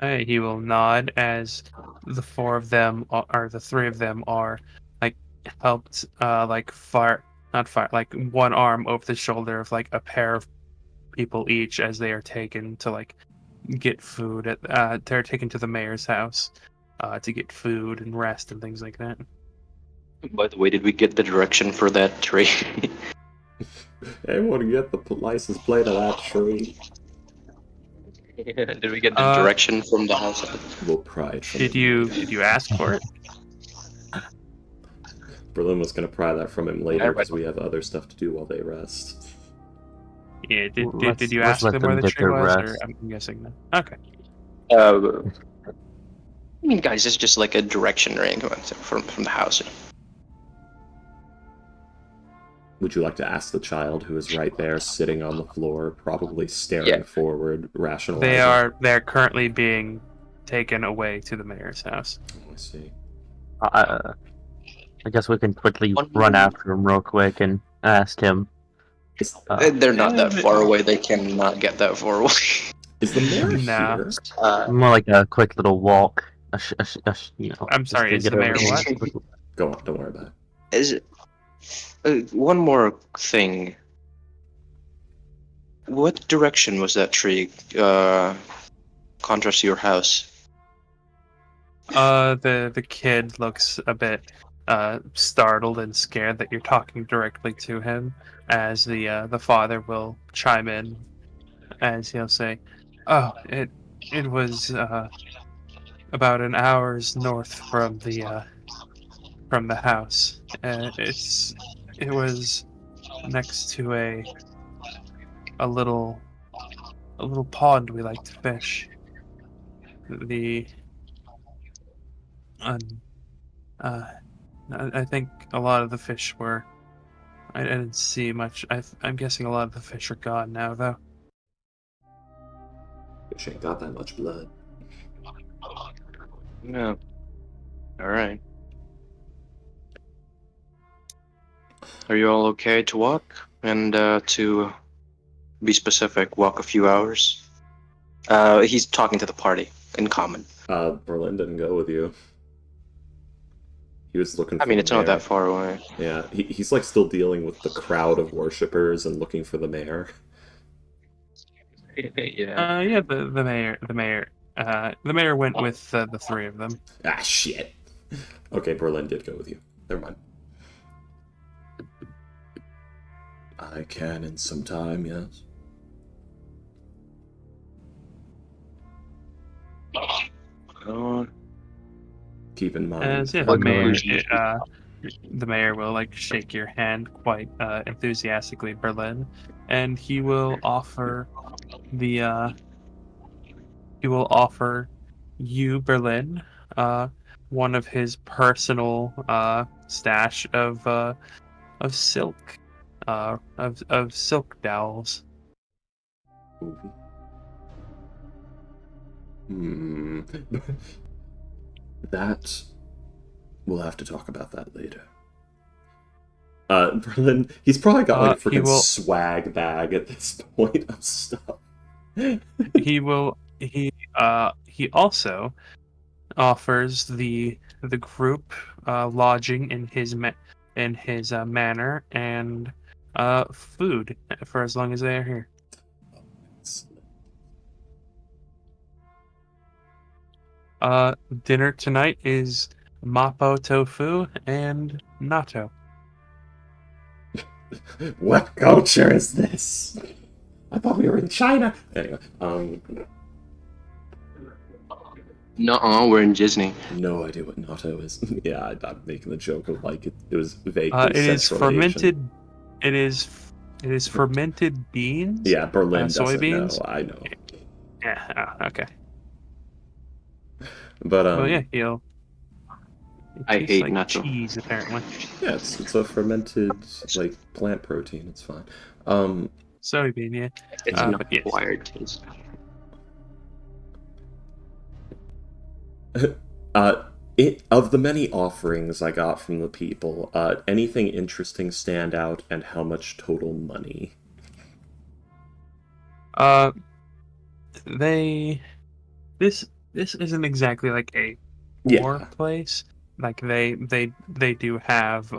He will nod as the four of them or the three of them are like helped like not fire, like one arm over the shoulder of like a pair of people each, as they are taken to like get food at they're taken to the mayor's house to get food and rest and things like that. By the way, did we get the direction for that tree? Anyone get the license plate of that tree? Did we get the direction from the house? We'll pry it from Did him. you ask for it? Berlin was going to pry that from him later because we have other stuff to do while they rest. Yeah, did Let's you ask let them where the get tree their was? rest. Or I'm guessing no. Okay. I mean, guys, it's just like a direction ring from the house. Would you like to ask the child who is right there, sitting on the floor, probably staring forward, rationalizing? They're currently being taken away to the mayor's house. Oh, I see. I guess we can quickly run after him real quick and ask him. They're not that far away. They cannot get that far away. Is the mayor Nah. here? More like a quick little walk. You know, I'm just sorry, to is get the mayor everything. what? Go on, don't worry about it. Is it? One more thing. What direction was that tree? Contrast to your house. The kid looks a bit startled and scared that you're talking directly to him, as the father will chime in, as he'll say, "Oh, it was about an hour's north from the house. It was next to a little pond we like to fish. The I think a lot of the fish were. I didn't see much. I'm guessing a lot of the fish are gone now, though. Fish ain't got that much blood. No. All right. Are you all okay to walk? And to be specific, walk a few hours? He's talking to the party in common. Berlin didn't go with you. He was looking for I mean, the it's not mayor. that far away. Yeah, he's like still dealing with the crowd of worshippers and looking for the mayor. Yeah. Yeah. The mayor went with the three of them. Ah, shit. Okay, Berlin did go with you. Never mind. I can in some time, yes. Keep in mind. As yeah, What the mayor, conclusions? the mayor will like shake your hand quite enthusiastically, Berlin, and he will offer you, Berlin, one of his personal stash of silk, of silk dowels. Hmm. That we'll have to talk about that later. Berlin, he's probably got like a He freaking will- swag bag at this point of stuff. He also offers the group lodging in his manor and food for as long as they are here. Dinner tonight is mapo tofu and natto. What culture is this? I thought we were in China. Anyway, No, we're in Disney. no idea what natto is. Yeah, I'm making the joke of like it was vaguely It is Central fermented. Asian. It is fermented beans. Yeah, Berlin doesn't soybeans. know. I know. Yeah. Okay. But Well, yeah. It I tastes hate like natto. cheese, apparently. yeah, it's a fermented like plant protein. It's fine. Soybean, yeah. It's an but yes. acquired taste. Of the many offerings I got from the people, anything interesting stand out, and how much total money? This isn't exactly like a poor Yeah, place. Like they do have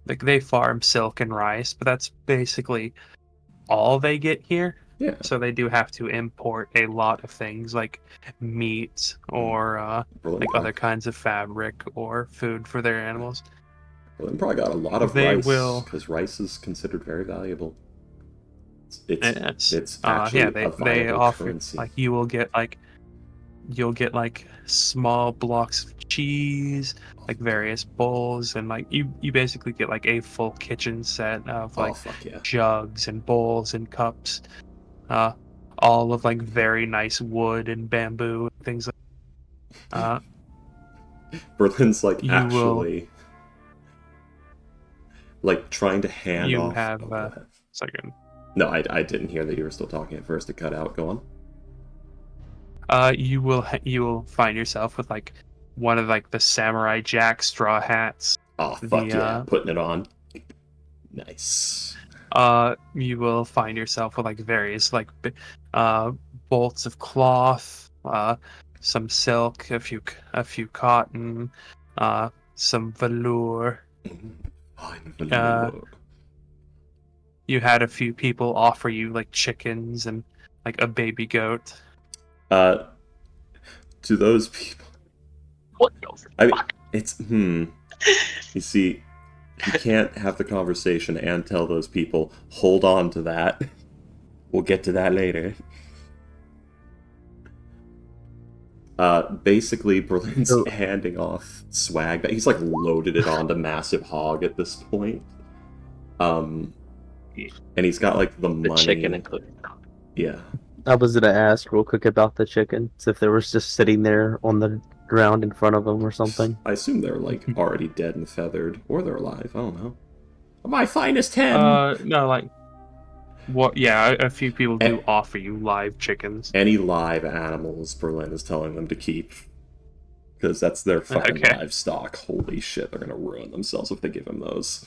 like they farm silk and rice, but that's basically all they get here. yeah. So they do have to import a lot of things like meat or Berlin, like other kinds of fabric or food for their animals. Berlin probably got a lot of They rice will- because rice is considered very valuable. Yes. It's actually yeah, a they viable offer currency. like you'll get like small blocks of cheese, like various bowls, and like you basically get like a full kitchen set of Oh like fuck yeah! jugs and bowls and cups, all of like very nice wood and bamboo and things like. Berlin's like you actually like trying to hand You off. have go ahead. second. No, I didn't hear that you were still talking at first. It cut out. Go on. You will find yourself with like one of like the Samurai Jack straw hats. Oh fuck The, yeah! Putting it on. Nice. You will find yourself with like various like bolts of cloth, some silk, a few cotton, some velour. Fine velour. You had a few people offer you like chickens and like a baby goat. To those people, What? I mean, it's You see, you can't have the conversation and tell those people, hold on to that. We'll get to that later. Basically, Berlin's handing off swag. He's like loaded it onto Massive Hog at this point. And he's got like the money. chicken included. Yeah. I was gonna ask real quick about the chicken. So if they were just sitting there on the ground in front of them or something. I assume they're like already dead and feathered, or they're alive. I don't know. My finest hen. No, like what? Yeah, a few people do Eh. offer you live chickens. Any live animals Berlin is telling them to keep, because that's their fucking Okay. livestock. Holy shit, they're gonna ruin themselves if they give him those.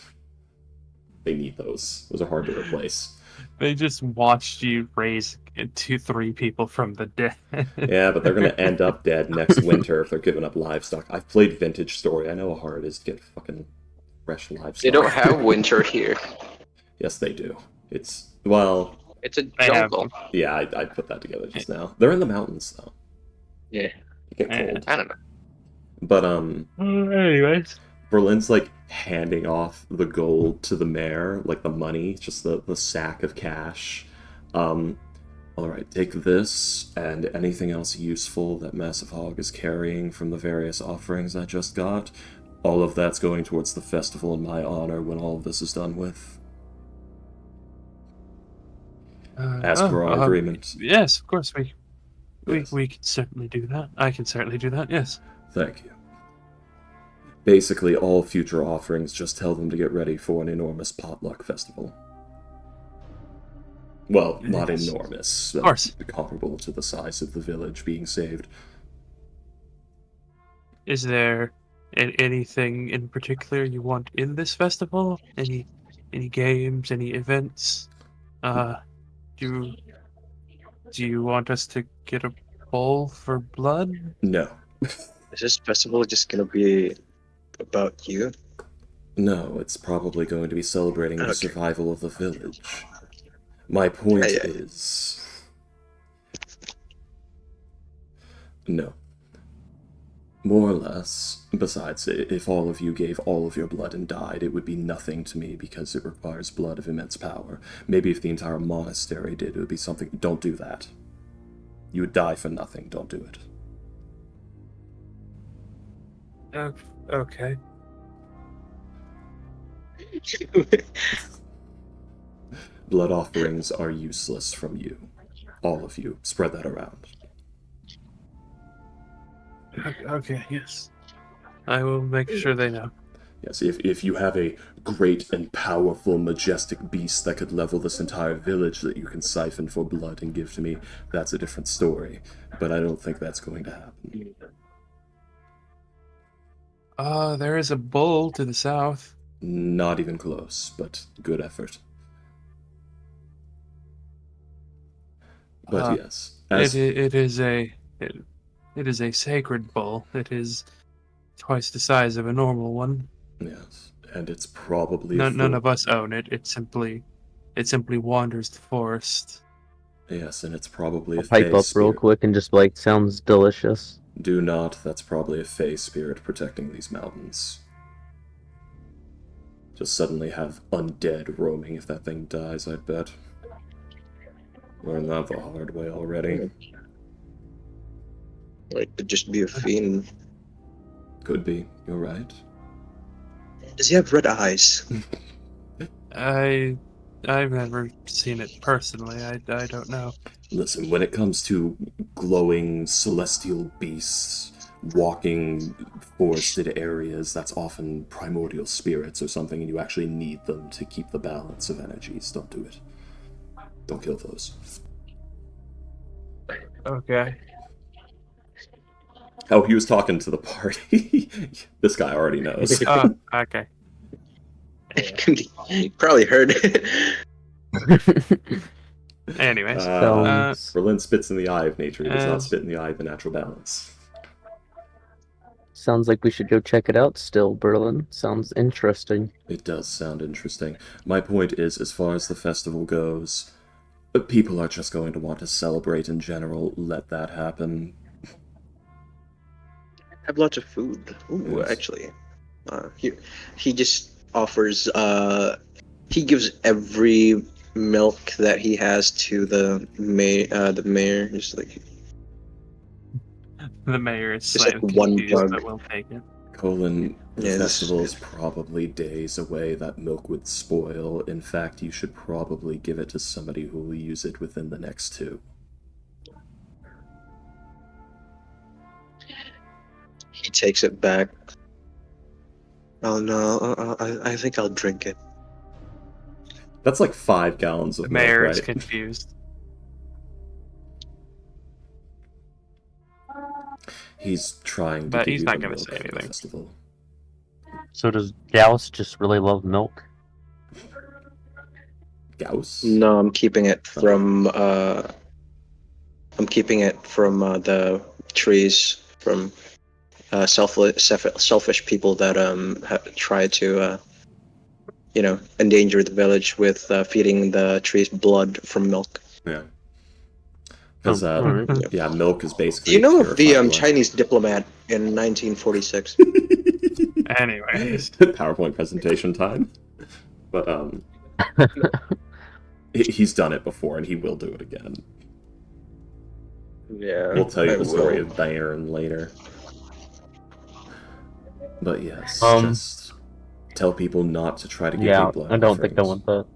They need those. Those are hard to replace. They just watched you raise 2-3 people from the dead. Yeah, but they're gonna end up dead next winter if they're giving up livestock. I've played Vintage Story. I know how hard it is to get fucking fresh livestock. They don't have winter here. Yes, they do. It's, well, It's a They have jungle. yeah, I put that together just now. They're in the mountains though. Yeah. You get Yeah. cold. I don't know. But Anyways. Berlin's like handing off the gold to the mayor, like the money, just the sack of cash. Alright, take this and anything else useful that Massive Hog is carrying from the various offerings I just got. All of that's going towards the festival in my honor when all of this is done with. As per our agreement. Yes, of course. Yes. We can certainly do that. I can certainly do that, yes. Thank you. Basically, all future offerings just tell them to get ready for an enormous potluck festival. Well, not Yes. enormous. Of course. Comparable to the size of the village being saved. Is there anything in particular you want in this festival? Any games, any events? Do you want us to get a bowl for blood? No. Is this festival just gonna be about you? No, it's probably going to be celebrating the Okay. survival of the village. My point Yeah. is... No. More or less. Besides, if all of you gave all of your blood and died, it would be nothing to me because it requires blood of immense power. Maybe if the entire monastery did, it would be something... Don't do that. You would die for nothing. Don't do it. Okay. Blood offerings are useless from you. All of you. Spread that around. Okay, yes. I will make sure they know. Yes, if you have a great and powerful, majestic beast that could level this entire village that you can siphon for blood and give to me, that's a different story. But I don't think that's going to happen. There is a bull to the south. Not even close, but good effort. But yes, It is a sacred bull. It is twice the size of a normal one. yes, and it's probably None of us own it. It simply wanders the forest. Yes, and it's probably a I'll pipe fey up real spirit. quick and just like, sounds delicious. Do not. That's probably a fey spirit protecting these mountains. Just suddenly have undead roaming if that thing dies, I bet. Learned that the hard way already. Like, could just be a fiend. Could be. You're right. Does he have red eyes? I've never seen it personally. I don't know. Listen, when it comes to glowing celestial beasts walking forested areas, that's often primordial spirits or something, and you actually need them to keep the balance of energies. Don't do it. Don't kill those. Okay. Oh, he was talking to the party. This guy already knows. Okay. He probably heard it. Anyways, Berlin spits in the eye of nature. He does not As- spit in the eye of the natural balance. Sounds like we should go check it out still, Berlin. Sounds interesting. It does sound interesting. My point is, as far as the festival goes, people are just going to want to celebrate in general. Let that happen. Have lots of food. Ooh, Yes. actually, he just offers. He gives every milk that he has to the mayor. Just like the mayor is Just like slightly one confused, bug. but we'll take it. Colin, the Yeah, this is festival is good. probably days away. That milk would spoil. In fact, you should probably give it to somebody who will use it within the next 2. He takes it back. Oh no, I think I'll drink it. That's like 5 gallons The of milk, mayor is right? confused. He's trying to But give he's you not the gonna milk say for the anything. festival. So does Gauss just really love milk? Gauss? No, I'm keeping it from the trees from selfish people that try to endanger the village with feeding the trees blood from milk. Yeah. Because, alright. yeah, milk is Do basically you know of the purified blood. Chinese diplomat in 1946? Anyways, PowerPoint presentation time. But, he's done it before, and he will do it again. Yeah, We'll tell you I the story will. of Bayern later. But yes, Um, just tell people not to try to give me Yeah, blood I don't think I offerings. want that.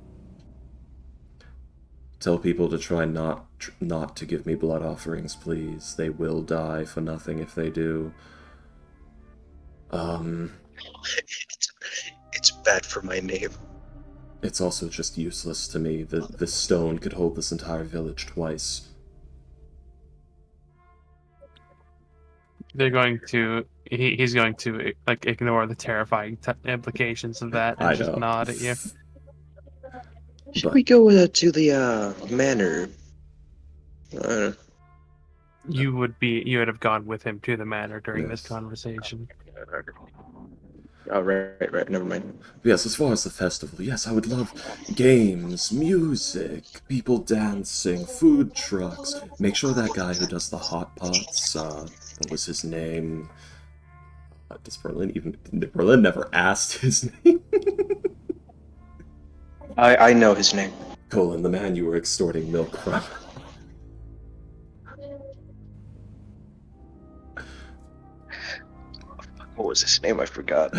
Tell people to try not to give me blood offerings, please. They will die for nothing if they do. It's bad for my name. It's also just useless to me. The stone could hold this entire village twice. they're going to. He's going to like ignore the terrifying implications of that and I just know. nod at you. Should But we go to the manor? You would have gone with him to the manor during this Yes. conversation. Oh, right. Never mind. yes, as far as the festival, yes, I would love games, music, people dancing, food trucks. Make sure that guy who does the hot pots, what was his name? Does Berlin never asked his name? I know his name. Colin, the man you were extorting milk from. What was his name? I forgot.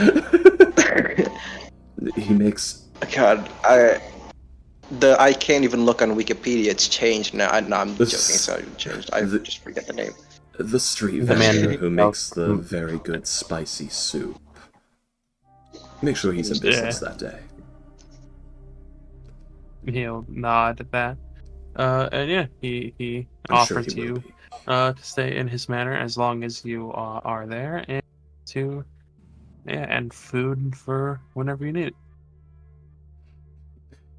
He makes God, I can't even look on Wikipedia. It's changed now. No, I'm joking. It's not even changed. I just forget the name. the street The man vendor who who makes the sells- very good spicy soup. Make sure he's in business that day. He'll nod at that. And yeah, he I'm sure offers he will you be. to stay in his manor as long as you are there, and and food for whenever you need it.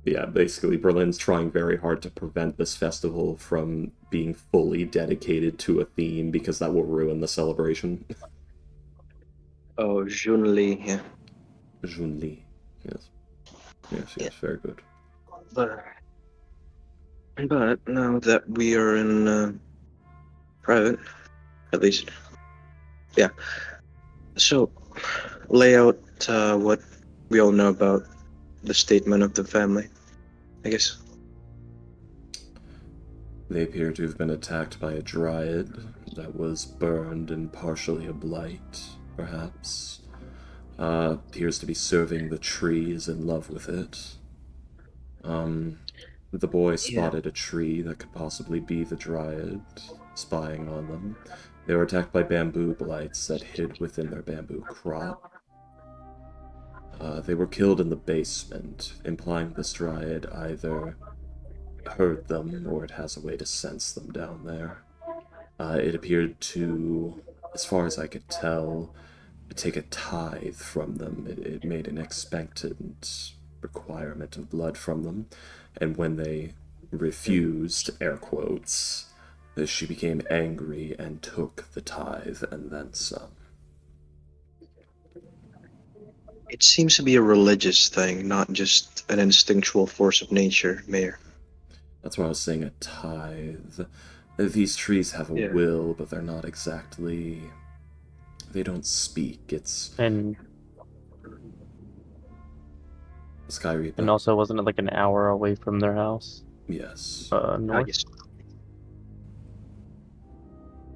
Yeah, basically Berlin's trying very hard to prevent this festival from being fully dedicated to a theme because that will ruin the celebration. Oh, Junli. Yeah. Junli. Yes. Yes, very good. But now that we are in private, at least, yeah. So, lay out what we all know about the statement of the family, I guess. They appear to have been attacked by a dryad that was burned and partially a blight, perhaps. Appears to be serving the tree, is in love with it. The boy spotted a tree that could possibly be the dryad, spying on them. They were attacked by bamboo blights that hid within their bamboo crop. They were killed in the basement, implying this dryad either heard them or it has a way to sense them down there. It appeared to, as far as I could tell, take a tithe from them. It made an expectant requirement of blood from them, and when they refused, air quotes, she became angry and took the tithe and then some. It seems to be a religious thing, not just an instinctual force of nature, Mayor. That's why I was saying a tithe. These trees have a will, but they're not exactly... They don't speak. It's... And Sky Reaper. and also wasn't it like an hour away from their house? Yes. North? Yes.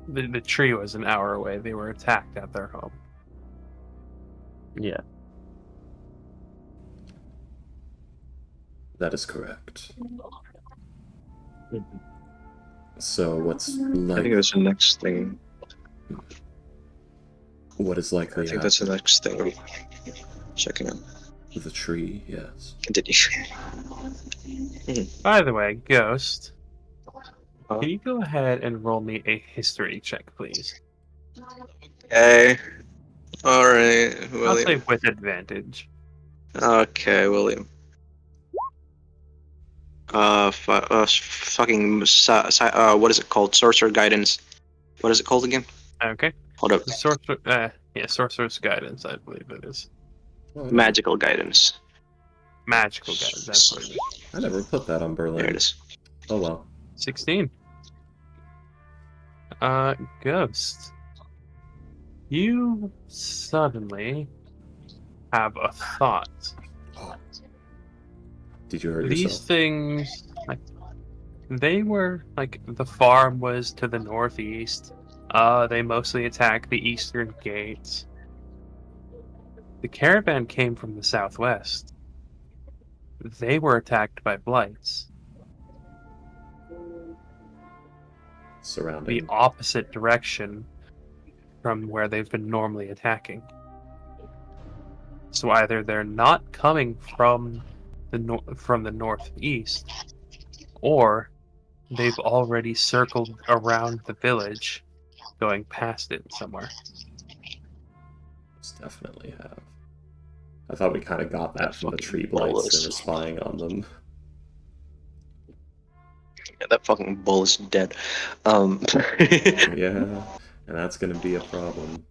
The tree was an hour away. They were attacked at their home. Yeah. That is correct. So what's like... I think that's the next thing. What is likely I think that's the happening? next thing I'm checking out. The tree, yes. Continue. By the way, Ghost, Uh, can you go ahead and roll me a history check, please? Okay. Alright, I'll say William. with advantage. Okay, William. What is it called? Sorcerer Guidance. What is it called again? Okay. Hold up. Sorcerer's Guidance, I believe it is. Oh, Magical Guidance. Magical Guidance, that's what it is. I never put that on Berlin. There it is. Oh well. 16. Ghost. You suddenly have a thought. Did you hurt These yourself? things, they were, the farm was to the northeast. They mostly attacked the eastern gates. The caravan came from the southwest. They were attacked by blights. The Surrounding. opposite direction from where they've been normally attacking. So either they're not coming from the northeast, or they've already circled around the village, going past it somewhere. Most definitely have. I thought we kind of got that from the tree blights. They were spying on them. Yeah, that fucking bull is dead. Yeah, and that's gonna be a problem.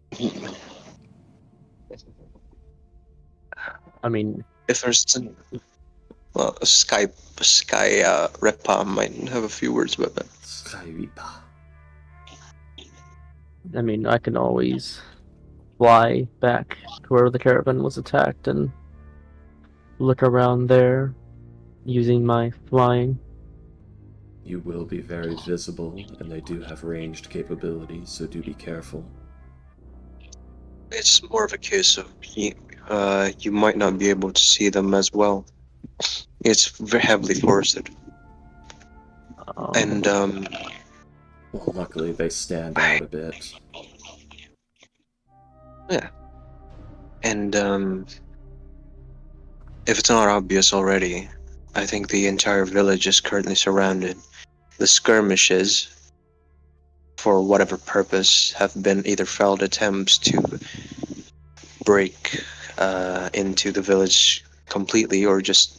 I mean, If there's well, Sky Repa might have a few words about that. I can always fly back to where the caravan was attacked and look around there using my flying. You will be very visible, and they do have ranged capabilities, so do be careful. It's more of a case of you might not be able to see them as well. It's very heavily forested, and Well, luckily they stand out a bit. yeah, and if it's not obvious already, I think the entire village is currently surrounded. The skirmishes, for whatever purpose, have been either failed attempts to break into the village completely, or just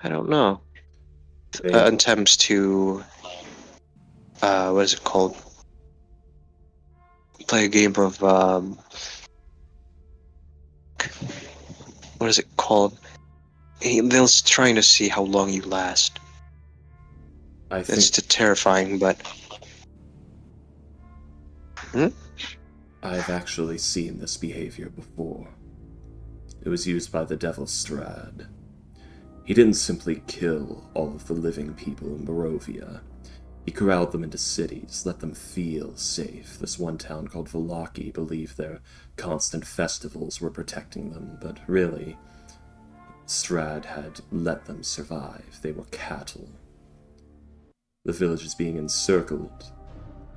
I don't know, attempts to what is it called? Play a game of what is it called? They're trying to see how long you last. I think It's terrifying, but I've actually seen this behavior before. It was used by the Devil Strad. He didn't simply kill all of the living people in Barovia. He corralled them into cities, let them feel safe. This one town called Velaki believed their constant festivals were protecting them, but really, Strad had let them survive. They were cattle. The village is being encircled,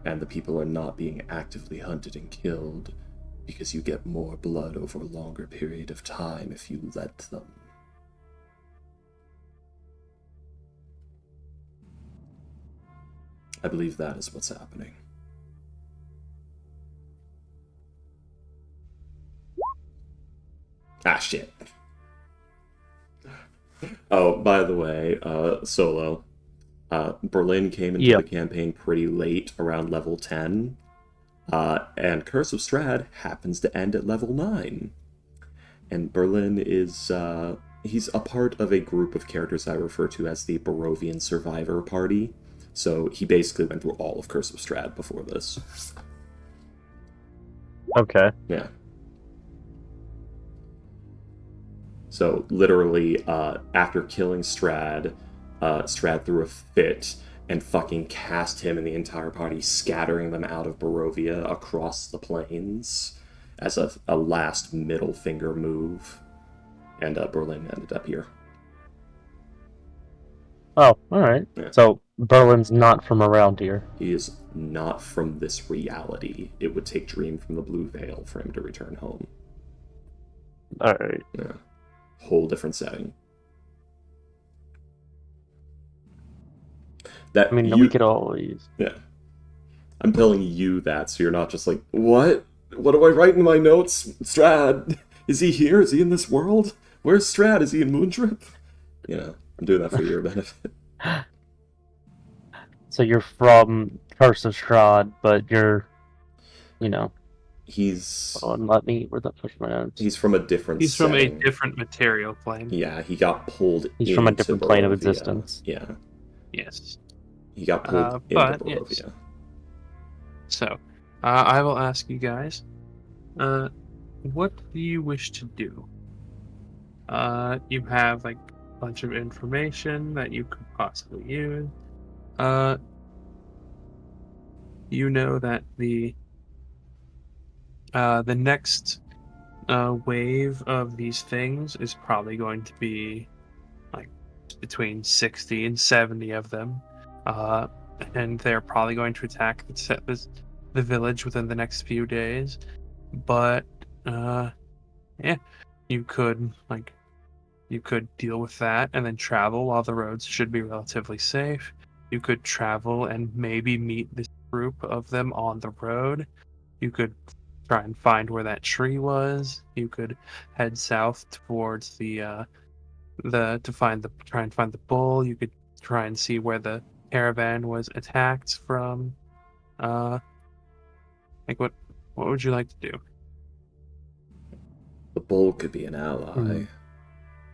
and the people are not being actively hunted and killed, because you get more blood over a longer period of time if you let them. I believe that is what's happening. Ah, shit. Oh, by the way, Solo, Berlin came into the campaign pretty late, around level 10, and Curse of Strahd happens to end at level 9. And Berlin is, he's a part of a group of characters I refer to as the Barovian Survivor Party. So he basically went through all of Curse of Strahd before this. Okay. Yeah. So literally, after killing Strahd, Strahd threw a fit and fucking cast him and the entire party, scattering them out of Barovia across the plains as a last middle finger move. And Berlin ended up here. Oh, alright. Yeah. So, Berlin's not from around here. He is not from this reality. It would take Dream from the Blue Veil for him to return home. Alright. Yeah. Whole different setting. That I mean, you, we could always... Yeah. I'm telling you that, so you're not just like, what? What do I write in my notes? Strad, is he here? Is he in this world? Where's Strad? Is he in Moondrip? You know, I'm doing that for your benefit. So you're from Curse of Strahd, but you're, you know... He's let me... Where'd that push my notes? he's from a different He's from a setting. different material plane. Yeah, he got pulled He's from a into different plane of Barovia. existence. Yeah, Yes. he got pulled into but, Barovia. yes. So, I will ask you guys, what do you wish to do? You have like a bunch of information that you could possibly use. You know that the next wave of these things is probably going to be like between 60 and 70 of them. And they're probably going to attack the village within the next few days. But yeah, you could deal with that and then travel while the roads should be relatively safe. You could travel and maybe meet this group of them on the road. You could try and find where that tree was. You could head south towards try and find the bull. You could try and see where the caravan was attacked from. Like what would you like to do? The bull could be an ally, Hmm.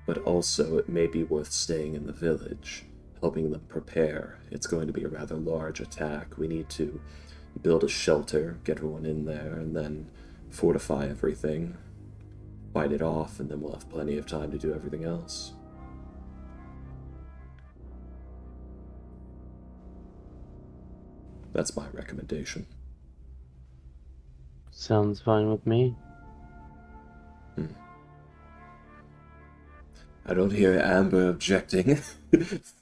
but also it may be worth staying in the village, helping them prepare. It's going to be a rather large attack. We need to build a shelter, get everyone in there, and then fortify everything, fight it off, and then we'll have plenty of time to do everything else. That's my recommendation. Sounds fine with me. I don't hear Amber objecting.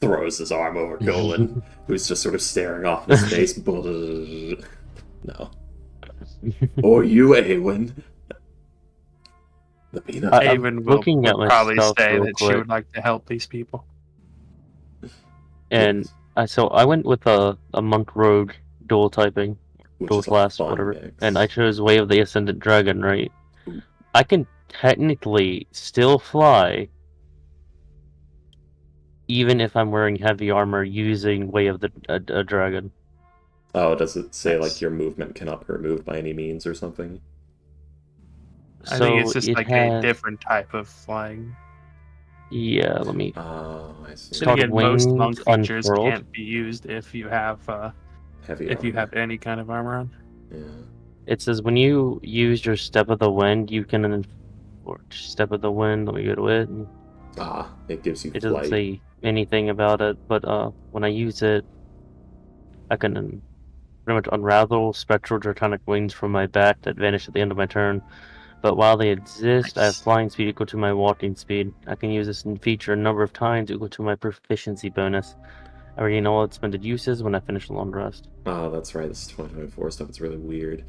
Throws his arm over Golan, who's just sort of staring off in space. No. Or you, Awen. The peanut. Awen will looking at probably myself say real that she quick. would like to help these people. And so I went with a monk rogue dual typing, Which dual is a class, fun whatever. mix. And I chose Way of the Ascendant Dragon, right? Ooh. I can technically still fly, even if I'm wearing heavy armor using Way of the Dragon. Oh, does it say Yes. like your movement cannot be removed by any means or something? I So think it's just it like has, a different type of flying. yeah, let me... Oh, I see. Then Called again, most Wings monk features Unfurled. can't be used if you have Heavy if you armor. have any kind of armor on. Yeah. It says when you use your Step of the Wind, you can... Or Step of the Wind, let me go to it. Ah, it gives you It doesn't flight. say anything about it, but when I use it, I can pretty much unravel spectral draconic wings from my back that vanish at the end of my turn. But while they exist, I have Nice. flying speed equal to my walking speed. I can use this feature a number of times equal to my proficiency bonus. I already know all its expended uses when I finish a long rest. Oh, that's right. This is 2024 stuff. It's really weird.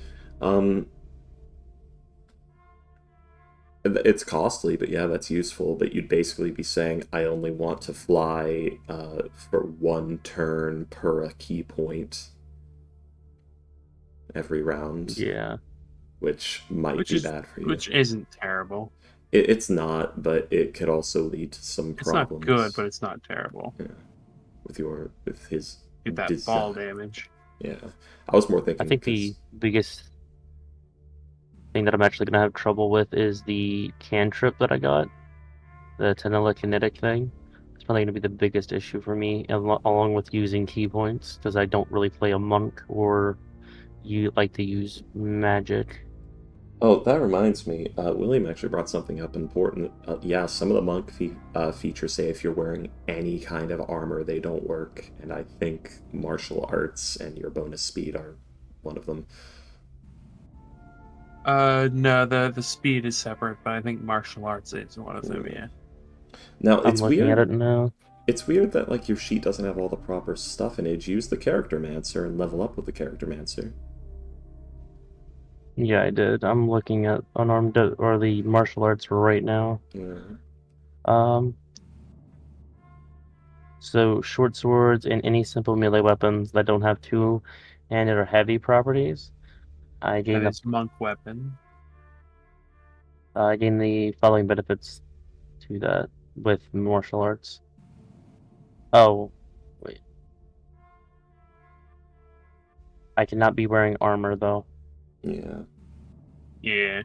It's costly, but yeah, that's useful. But you'd basically be saying, I only want to fly for one turn per a key point every round, Yeah. which might Which be is bad for you. which isn't terrible. It's not, but it could also lead to some It's problems. not good, but it's not terrible. Yeah. With his Get that design. ball damage. Yeah, I was more thinking. I think the biggest thing that I'm actually going to have trouble with is the cantrip that I got. The telekinetic thing. It's probably going to be the biggest issue for me, along with using key points, because I don't really play a monk or you like to use magic. Oh, that reminds me. William actually brought something up important. Yeah, some of the monk features say if you're wearing any kind of armor, they don't work. And I think martial arts and your bonus speed are one of them. No, the speed is separate, but I think martial arts is one of them. Yeah. Now, I'm it's looking weird. at it now. It's weird that like your sheet doesn't have all the proper stuff in it. Use the Charactermancer and level up with the Charactermancer. Yeah, I did. I'm looking at unarmed or the martial arts right now. Yeah. So short swords and any simple melee weapons that don't have two-handed or heavy properties. I That gain is monk weapon. the following benefits to that with martial arts. Oh, wait. I cannot be wearing armor though, Yeah. Yeah.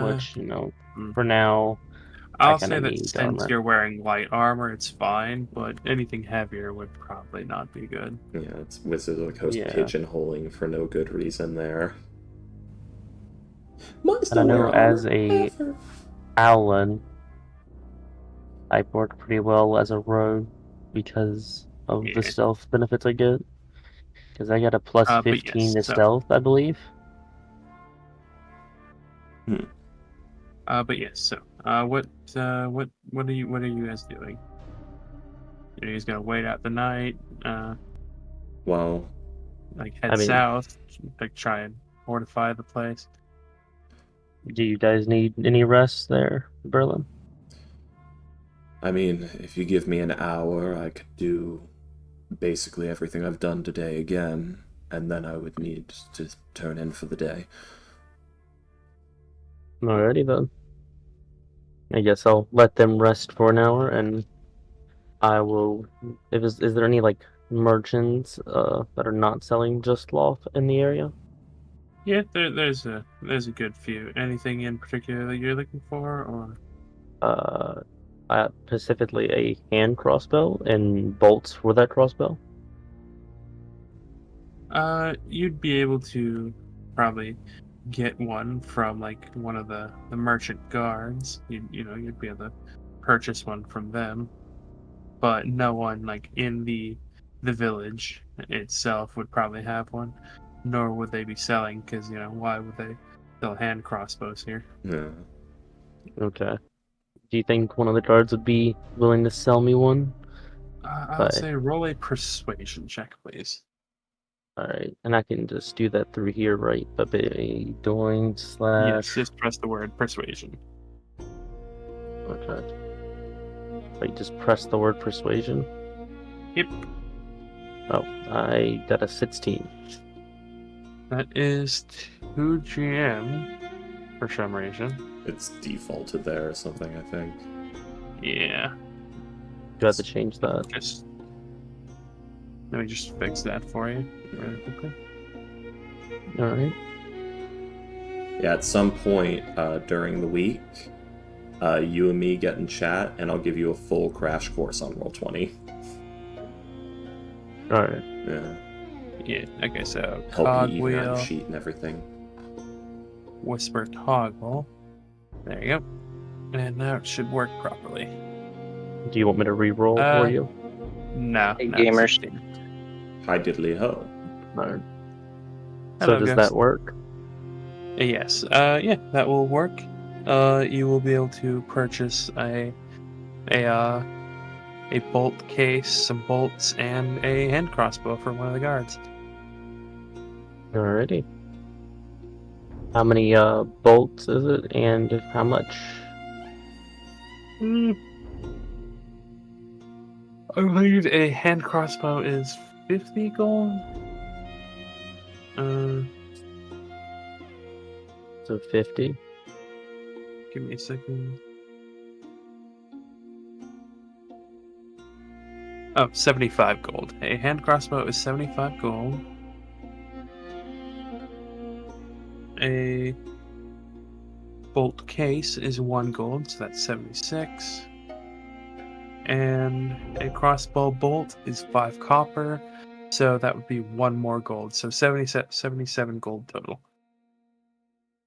which, hmm. for now, I I'll kind say of that need since armor. you're wearing light armor, it's fine, but anything heavier would probably not be good. Yeah, it's Wizards of the Coast Yeah. pigeonholing for no good reason there. And I know as a Owlin, I work pretty well as a rogue because of the Yeah. stealth benefits I get. Because I got a plus But 15 yes, to so stealth, I believe. But yes, so what are you guys doing? Are you guys gonna wait out the night? Well, Like I head mean- south, like try and fortify the place. Do you guys need any rest there, Berlin? I mean, if you give me an hour, I could do basically everything I've done today again, and then I would need to turn in for the day. Alrighty then. I guess I'll let them rest for an hour, and I will. Is there any like merchants that are not selling just cloth in the area? Yeah, there's a good few. Anything in particular that you're looking for, or Specifically a hand crossbow and bolts for that crossbow. you'd be able to probably get one from like one of the merchant guards. You'd be able to purchase one from them, but no one like in the village itself would probably have one, nor would they be selling because why would they sell hand crossbows here? Yeah. Okay. Do you think one of the guards would be willing to sell me one? I'll But- say roll a persuasion check, please. Alright, and I can just do that through here, right? But doing Yes, slash. just press the word persuasion. Okay. Wait, just press the word persuasion. Yep. Oh, I got a 16. That is 2 GM for some reason. It's defaulted there or something, I think. Yeah. Do I have to change that? Just let me just fix that for you really quickly. Alright. Yeah, at some point during the week, you and me get in chat, and I'll give you a full crash course on Roll20. Alright. Yeah. Yeah. Okay. So Help you even out your cogwheel, sheet and everything. whisper, toggle. There you go. And now it should work properly. Do you want me to re-roll for you? No. Hey, no, gamers. 16. Hi diddly ho. Alright. So Hello, does Ghost. that work? Yes. Yeah, that will work. You will be able to purchase a bolt case, some bolts, and a hand crossbow for one of the guards. Alrighty. How many bolts is it, and how much? I believe a hand crossbow is 50 gold. So 50. Give me a second. Oh, 75 gold. A hand crossbow is 75 gold. A bolt case is 1 gold, so that's 76. And a crossbow bolt is 5 copper, so that would be 1 more gold. So 77 gold total.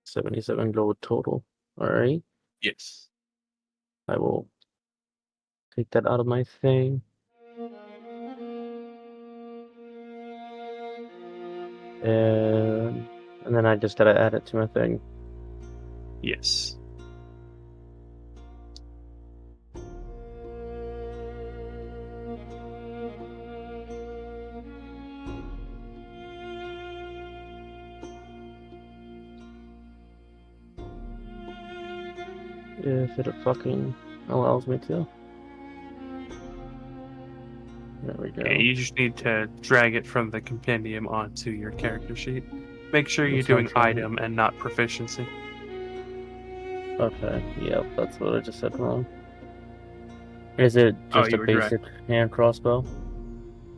77 gold total. Alright. Yes. I will take that out of my thing. And then I just gotta add it to my thing. Yes. if it fucking allows me to. There we go. Yeah, you just need to drag it from the compendium onto your character sheet. Make sure you're That's doing not right. item and not proficiency. Okay, yep, that's what I just said wrong. Is it Oh, just you a were basic hand crossbow?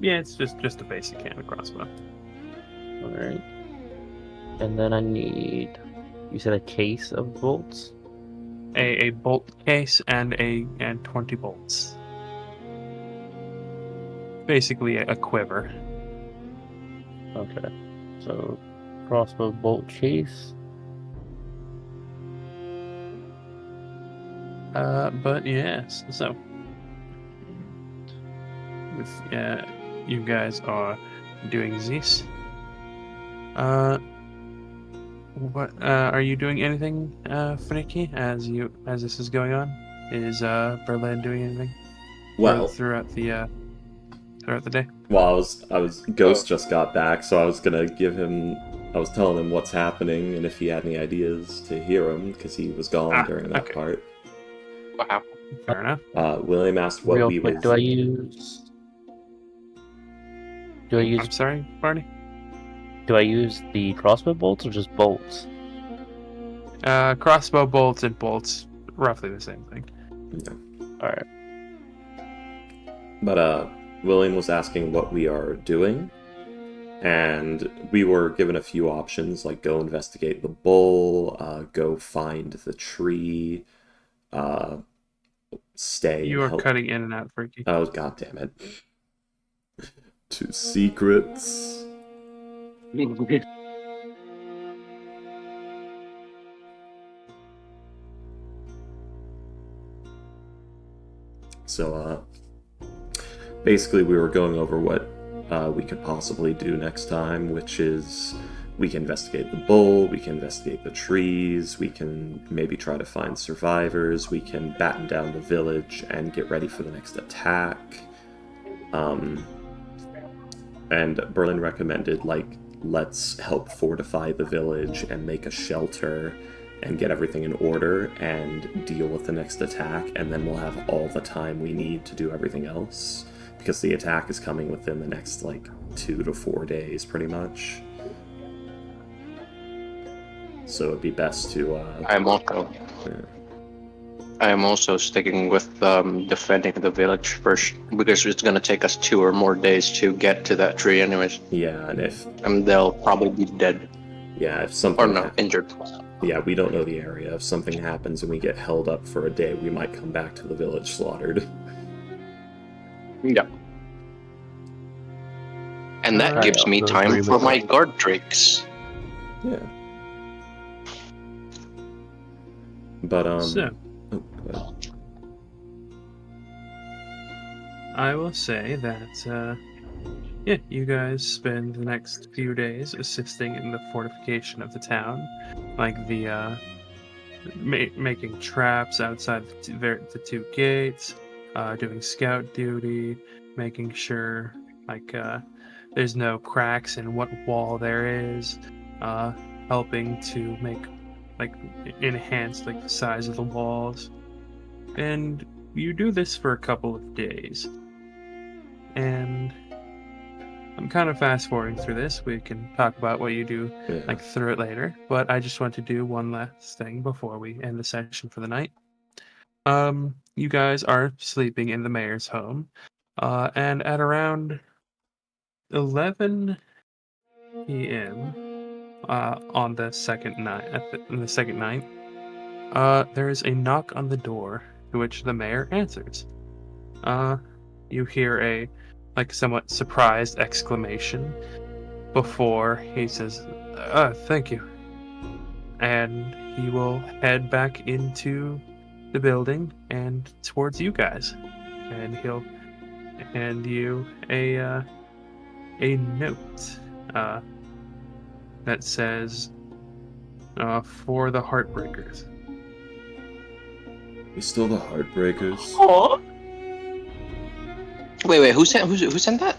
Yeah, it's just a basic hand crossbow. Alright. And then I need, you said a case of bolts? A bolt case and 20 bolts. Basically a quiver. Okay. So, crossbow bolt case. But yes, so with you guys are doing this. What are you doing anything, Finicky, as this is going on? Is Berlin doing anything? Well, throughout the day. well, Ghost just got back, so I was telling him what's happening and if he had any ideas to hear him, because he was gone during that okay. part. Wow. Fair enough. William asked what Real we quick, was. do I use I'm sorry, Barney. Do I use the crossbow bolts or just bolts? Crossbow bolts and bolts, roughly the same thing. Yeah. Alright. But William was asking what we are doing, and we were given a few options, like go investigate the bull, go find the tree, stay. You and are help. cutting in and out, Freaky. Oh, god damn it. 2 secrets. So, basically we were going over what we could possibly do next time, which is we can investigate the bull, we can investigate the trees, we can maybe try to find survivors, we can batten down the village and get ready for the next attack. And Berlin recommended, let's help fortify the village and make a shelter and get everything in order and deal with the next attack, and then we'll have all the time we need to do everything else, because the attack is coming within the next 2 to 4 days pretty much. So it'd be best to I am also sticking with defending the village first, because it's gonna take us 2 or more days to get to that tree anyways. Yeah, And they'll probably be dead. Yeah, if something or no, injured. Yeah, we don't know the area. If something happens and we get held up for a day, we might come back to the village slaughtered. Yeah. And that gives me time for my guard tricks. Yeah. But So, oh, go ahead. I will say that, you guys spend the next few days assisting in the fortification of the town, like the making traps outside the 2 gates, doing scout duty, making sure there's no cracks in what wall there is, helping to enhance the size of the walls, and you do this for a couple of days. And I'm kind of fast forwarding through this. We can talk about what you do through it later, but I just want to do one last thing before we end the session for the night. You guys are sleeping in the mayor's home, and at around 11 p.m. On the second night, there is a knock on the door, to which the mayor answers. You hear a somewhat surprised exclamation before he says, thank you. And he will head back into the building and towards you guys. And he'll hand you a note that says, for the Heartbreakers. We still the Heartbreakers? Aww. Wait, who sent that?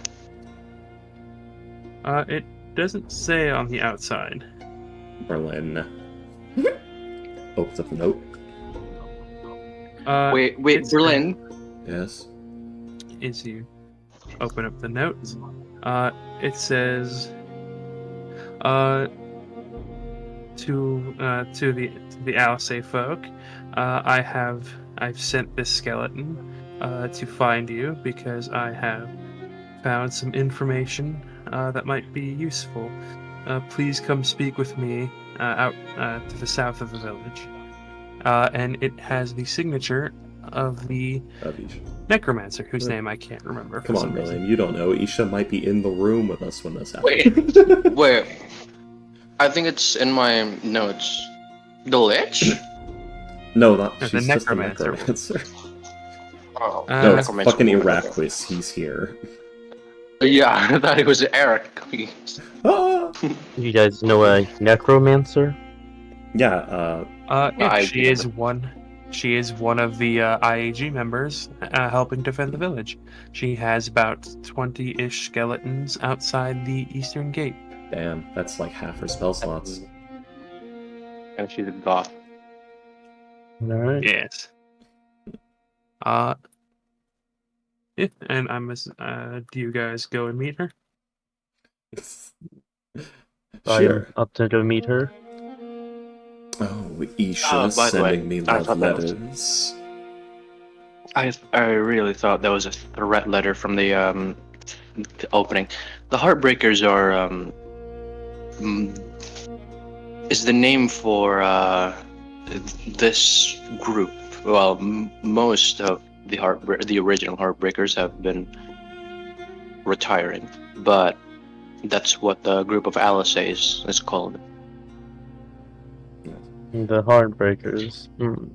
It doesn't say on the outside. Berlin opens up the note. Wait, it's- Berlin. Yes. As you open up the notes, it says, to the Alcé folk, I've sent this skeleton to find you because I have found some information that might be useful. Please come speak with me out to the south of the village. And it has the signature of the Avish. necromancer, whose name I can't remember. Come for on, some reason. William. You don't know. Isha might be in the room with us when this happens. Wait. I think it's in my notes. The Lich? No, not. The She's just a necromancer. necromancer. Oh, No, it's necromancer fucking woman. Iraklis. He's here. Yeah, I thought it was Eric. Ah! You guys know a necromancer? Yeah, Yeah, I she do is one. She is one of the IAG members helping defend the village. She has about 20-ish skeletons outside the eastern gate. damn, that's like half her spell slots. And she's a goth. Alright. Yes. Yeah, and do you guys go and meet her? I Sure. am up to go meet her. Oh, Isha By the way, sending me I love thought that was- letters. I really thought that was a threat letter from the opening. The Heartbreakers are is the name for this group. Well, most of the original Heartbreakers have been retiring, but that's what the group of Alisays is called. The Heartbreakers. Hmm.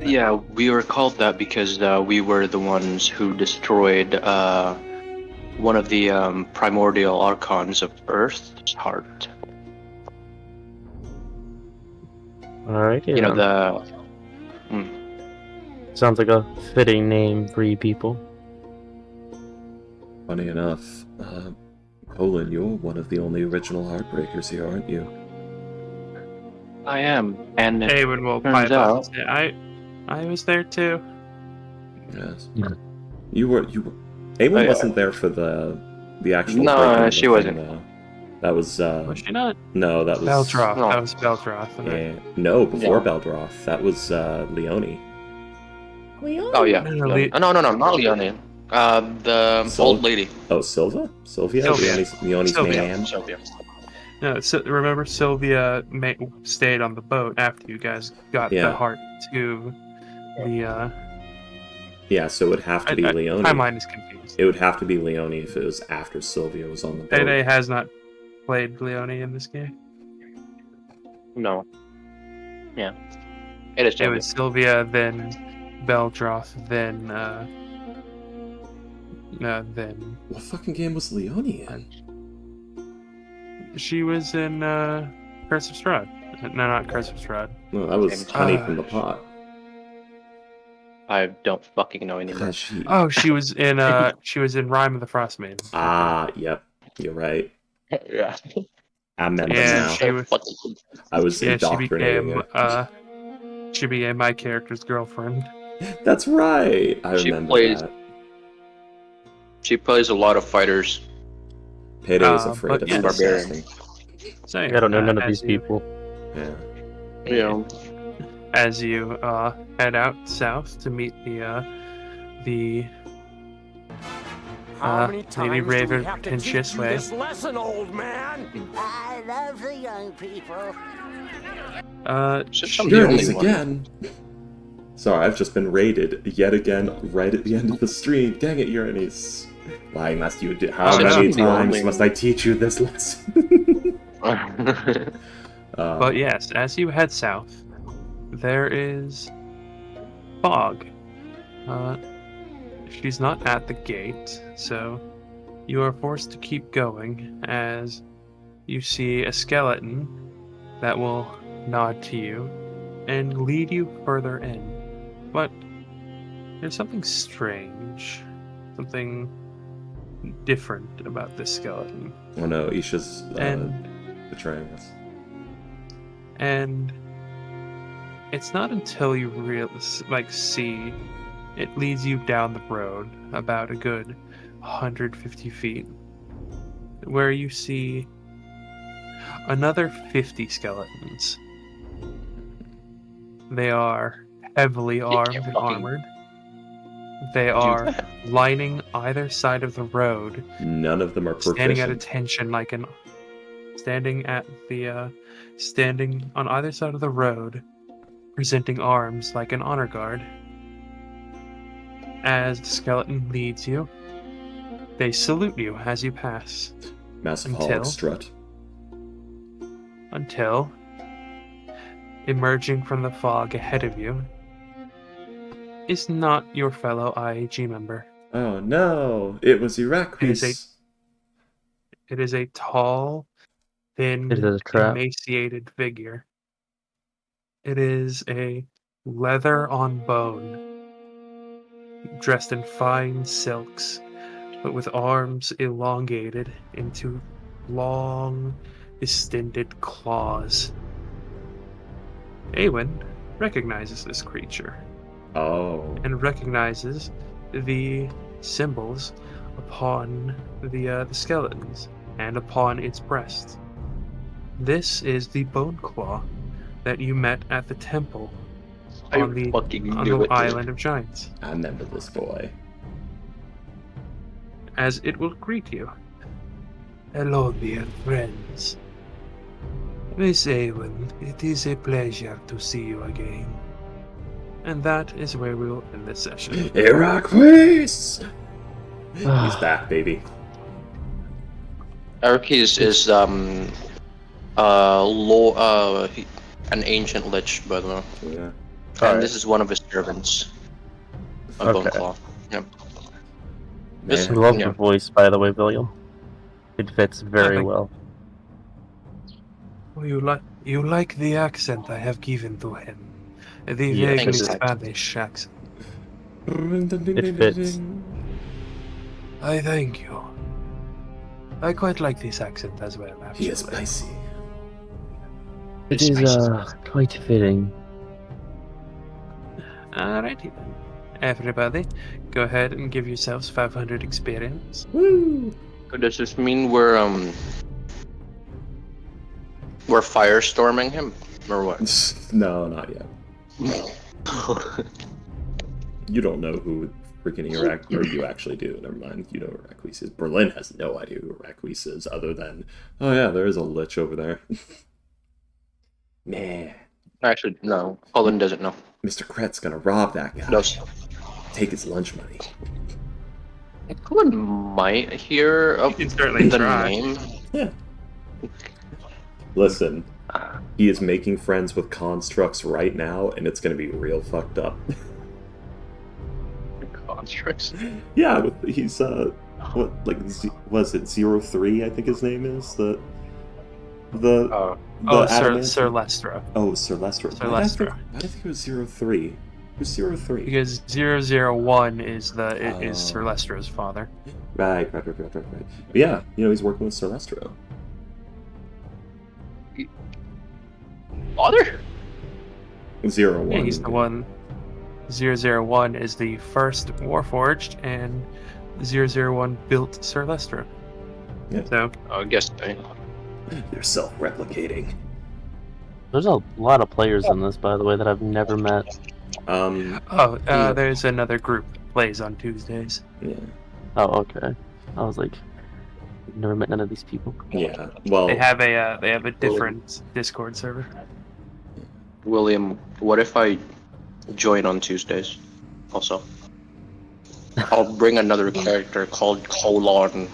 Yeah, we were called that because we were the ones who destroyed one of the primordial archons of Earth's heart. Alright, You know, yeah. Sounds like a fitting name for you people. Funny enough, Colin, you're one of the only original Heartbreakers here, aren't you? I am, and it Awen will turns pipe up and out- say, I was there too. Yes. Yeah. You were. Awen Oh, yeah. wasn't there for the actual. No, breaking of the she thing, wasn't. though. That was. Was she not? No, that was. Beldroth. No. That was Beldroth. Okay. Yeah. No, before Yeah. Beldroth. That was Leone. Oh yeah, No, no, not Leone. The So- old lady. Oh, Silva? Sylvia? Sylvia. Leone's Sylvia. man. Sylvia. No, remember Sylvia stayed on the boat after you guys got Yeah. the heart to the. Yeah, so it would have to be Leone. Timeline is confused. It would have to be Leone if it was after Sylvia was on the boat. Payday has not played Leone in this game. No. Yeah. It is It Sylvia. was Sylvia, then Beldroth, then What fucking game was Leone in? she was in Curse of Strahd. No, not Curse of Strahd. No, that was Honey from the Pot. I don't fucking know anymore. God, she... Oh, she was in Rime of the Frostmaiden. Ah, yep. You're right. Yeah. I remember Yeah, now. she was. I was Yeah, she indoctrinating became my character's girlfriend. her. That's right. I She remember plays- that. She plays a lot of fighters. Payday was afraid but of yes. barbarian. So I don't know none of as these you- people. Yeah. You know. As you head out south to meet the How many Lady times do Raven we have to and teach you Shisway. this lesson, old man? I love the young people. Since I'm Here the it only is one. again. Sorry, I've just been raided yet again right at the end of the stream. Dang it, Uranus. Why must you do? How Oh, no. many The times only- must I teach you this lesson? But yes, as you head south, there is Fog. She's not at the gate, so you are forced to keep going as you see a skeleton that will nod to you and lead you further in. But there's something strange, something different about this skeleton. Oh no, Isha's And betraying us. and it's not until you see it leads you down the road about a good 150 feet, where you see another 50 skeletons. They are heavily armed and armored. They are lining either side of the road, None of them are proficient. standing at attention standing on either side of the road, presenting arms like an honor guard. As the skeleton leads you, they salute you as you pass. Massive Until- hog strut. Until, emerging from the fog ahead of you, is not your fellow IAG member. Oh no! It was Iraklis. It is a tall, thin, Is it a trap? emaciated figure. It is a leather on bone, dressed in fine silks, but with arms elongated into long, distended claws. Awen recognizes this creature Oh. and recognizes the symbols upon the skeletons and upon its breast. This is the bone claw that you met at the temple on the island of giants. I remember this boy. As it will greet you. Hello, dear friends. Miss Awen, it is a pleasure to see you again. And that is where we will end this session. Iraklis! He's back, baby. Arrakis is an ancient lich, by the way. Yeah. And Alright. this is one of his servants. A bone Okay. claw. Yep. I This- love yeah. the voice, by the way, William. It fits very thank- well. Oh, you like the accent I have given to him. The Yes, vaguely it is. Spanish accent. It fits. I thank you. I quite like this accent as well, actually. He is spicy. It is quite fitting. Alrighty then. Everybody, go ahead and give yourselves 500 experience. Woo! So does this mean we're firestorming him, or what? No, not yet. You don't know who freaking Iraq, or you actually do. Never mind. You know who Iraklis is. Berlin has no idea who Iraklis is, other than, oh yeah, there is a lich over there. Nah. Actually, no. Colin doesn't know. Mr. Kret's gonna rob that guy. No. Take his lunch money. Colin might hear of You can certainly the try. name. Yeah. Listen, he is making friends with constructs right now, and it's gonna be real fucked up. Constructs. Yeah, he's was it 03? I think his name is the adamant- Sir Lestra. Oh, Sir Lestra. Sir Why Lestra. did I think it was 03? Who's 03? Because 001 is Sir Lestra's father. Right. But yeah, he's working with Sir Lestra. Father? 01. Yeah, he's the one. 001 is the first Warforged, and 001 built Sir Lestra. Yeah. So, I guess. They're self-replicating. There's a lot of players in this, by the way, that I've never met. there's another group that plays on Tuesdays. Yeah. Oh, okay. I was like, I've never met none of these people. Yeah. Well, They have a different Discord server. William, what if I join on Tuesdays? Also, I'll bring another character called Colon.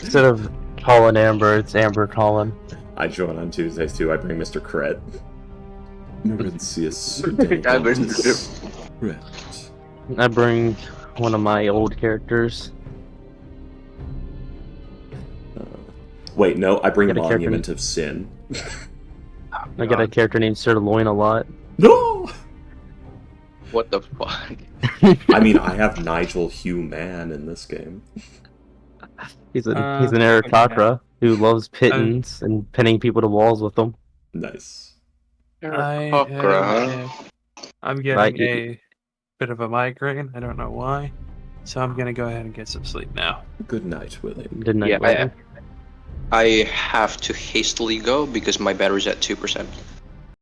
Instead of Colin Amber, it's Amber Colin. I join on Tuesdays too. I bring Mr. Kret. I bring one of my old characters. Wait, no, I bring Get a character Monument of Sin. I got a character named Sirloin a lot. No! What the fuck? I mean, I have Nigel Hugh Mann in this game. He's an Aerocatra who loves pittance and pinning people to walls with them. Nice. I'm getting a bit of a migraine. I don't know why. So I'm gonna go ahead and get some sleep now. Good night, William. Good night, Yeah, William. I have to hastily go because my battery's at 2%.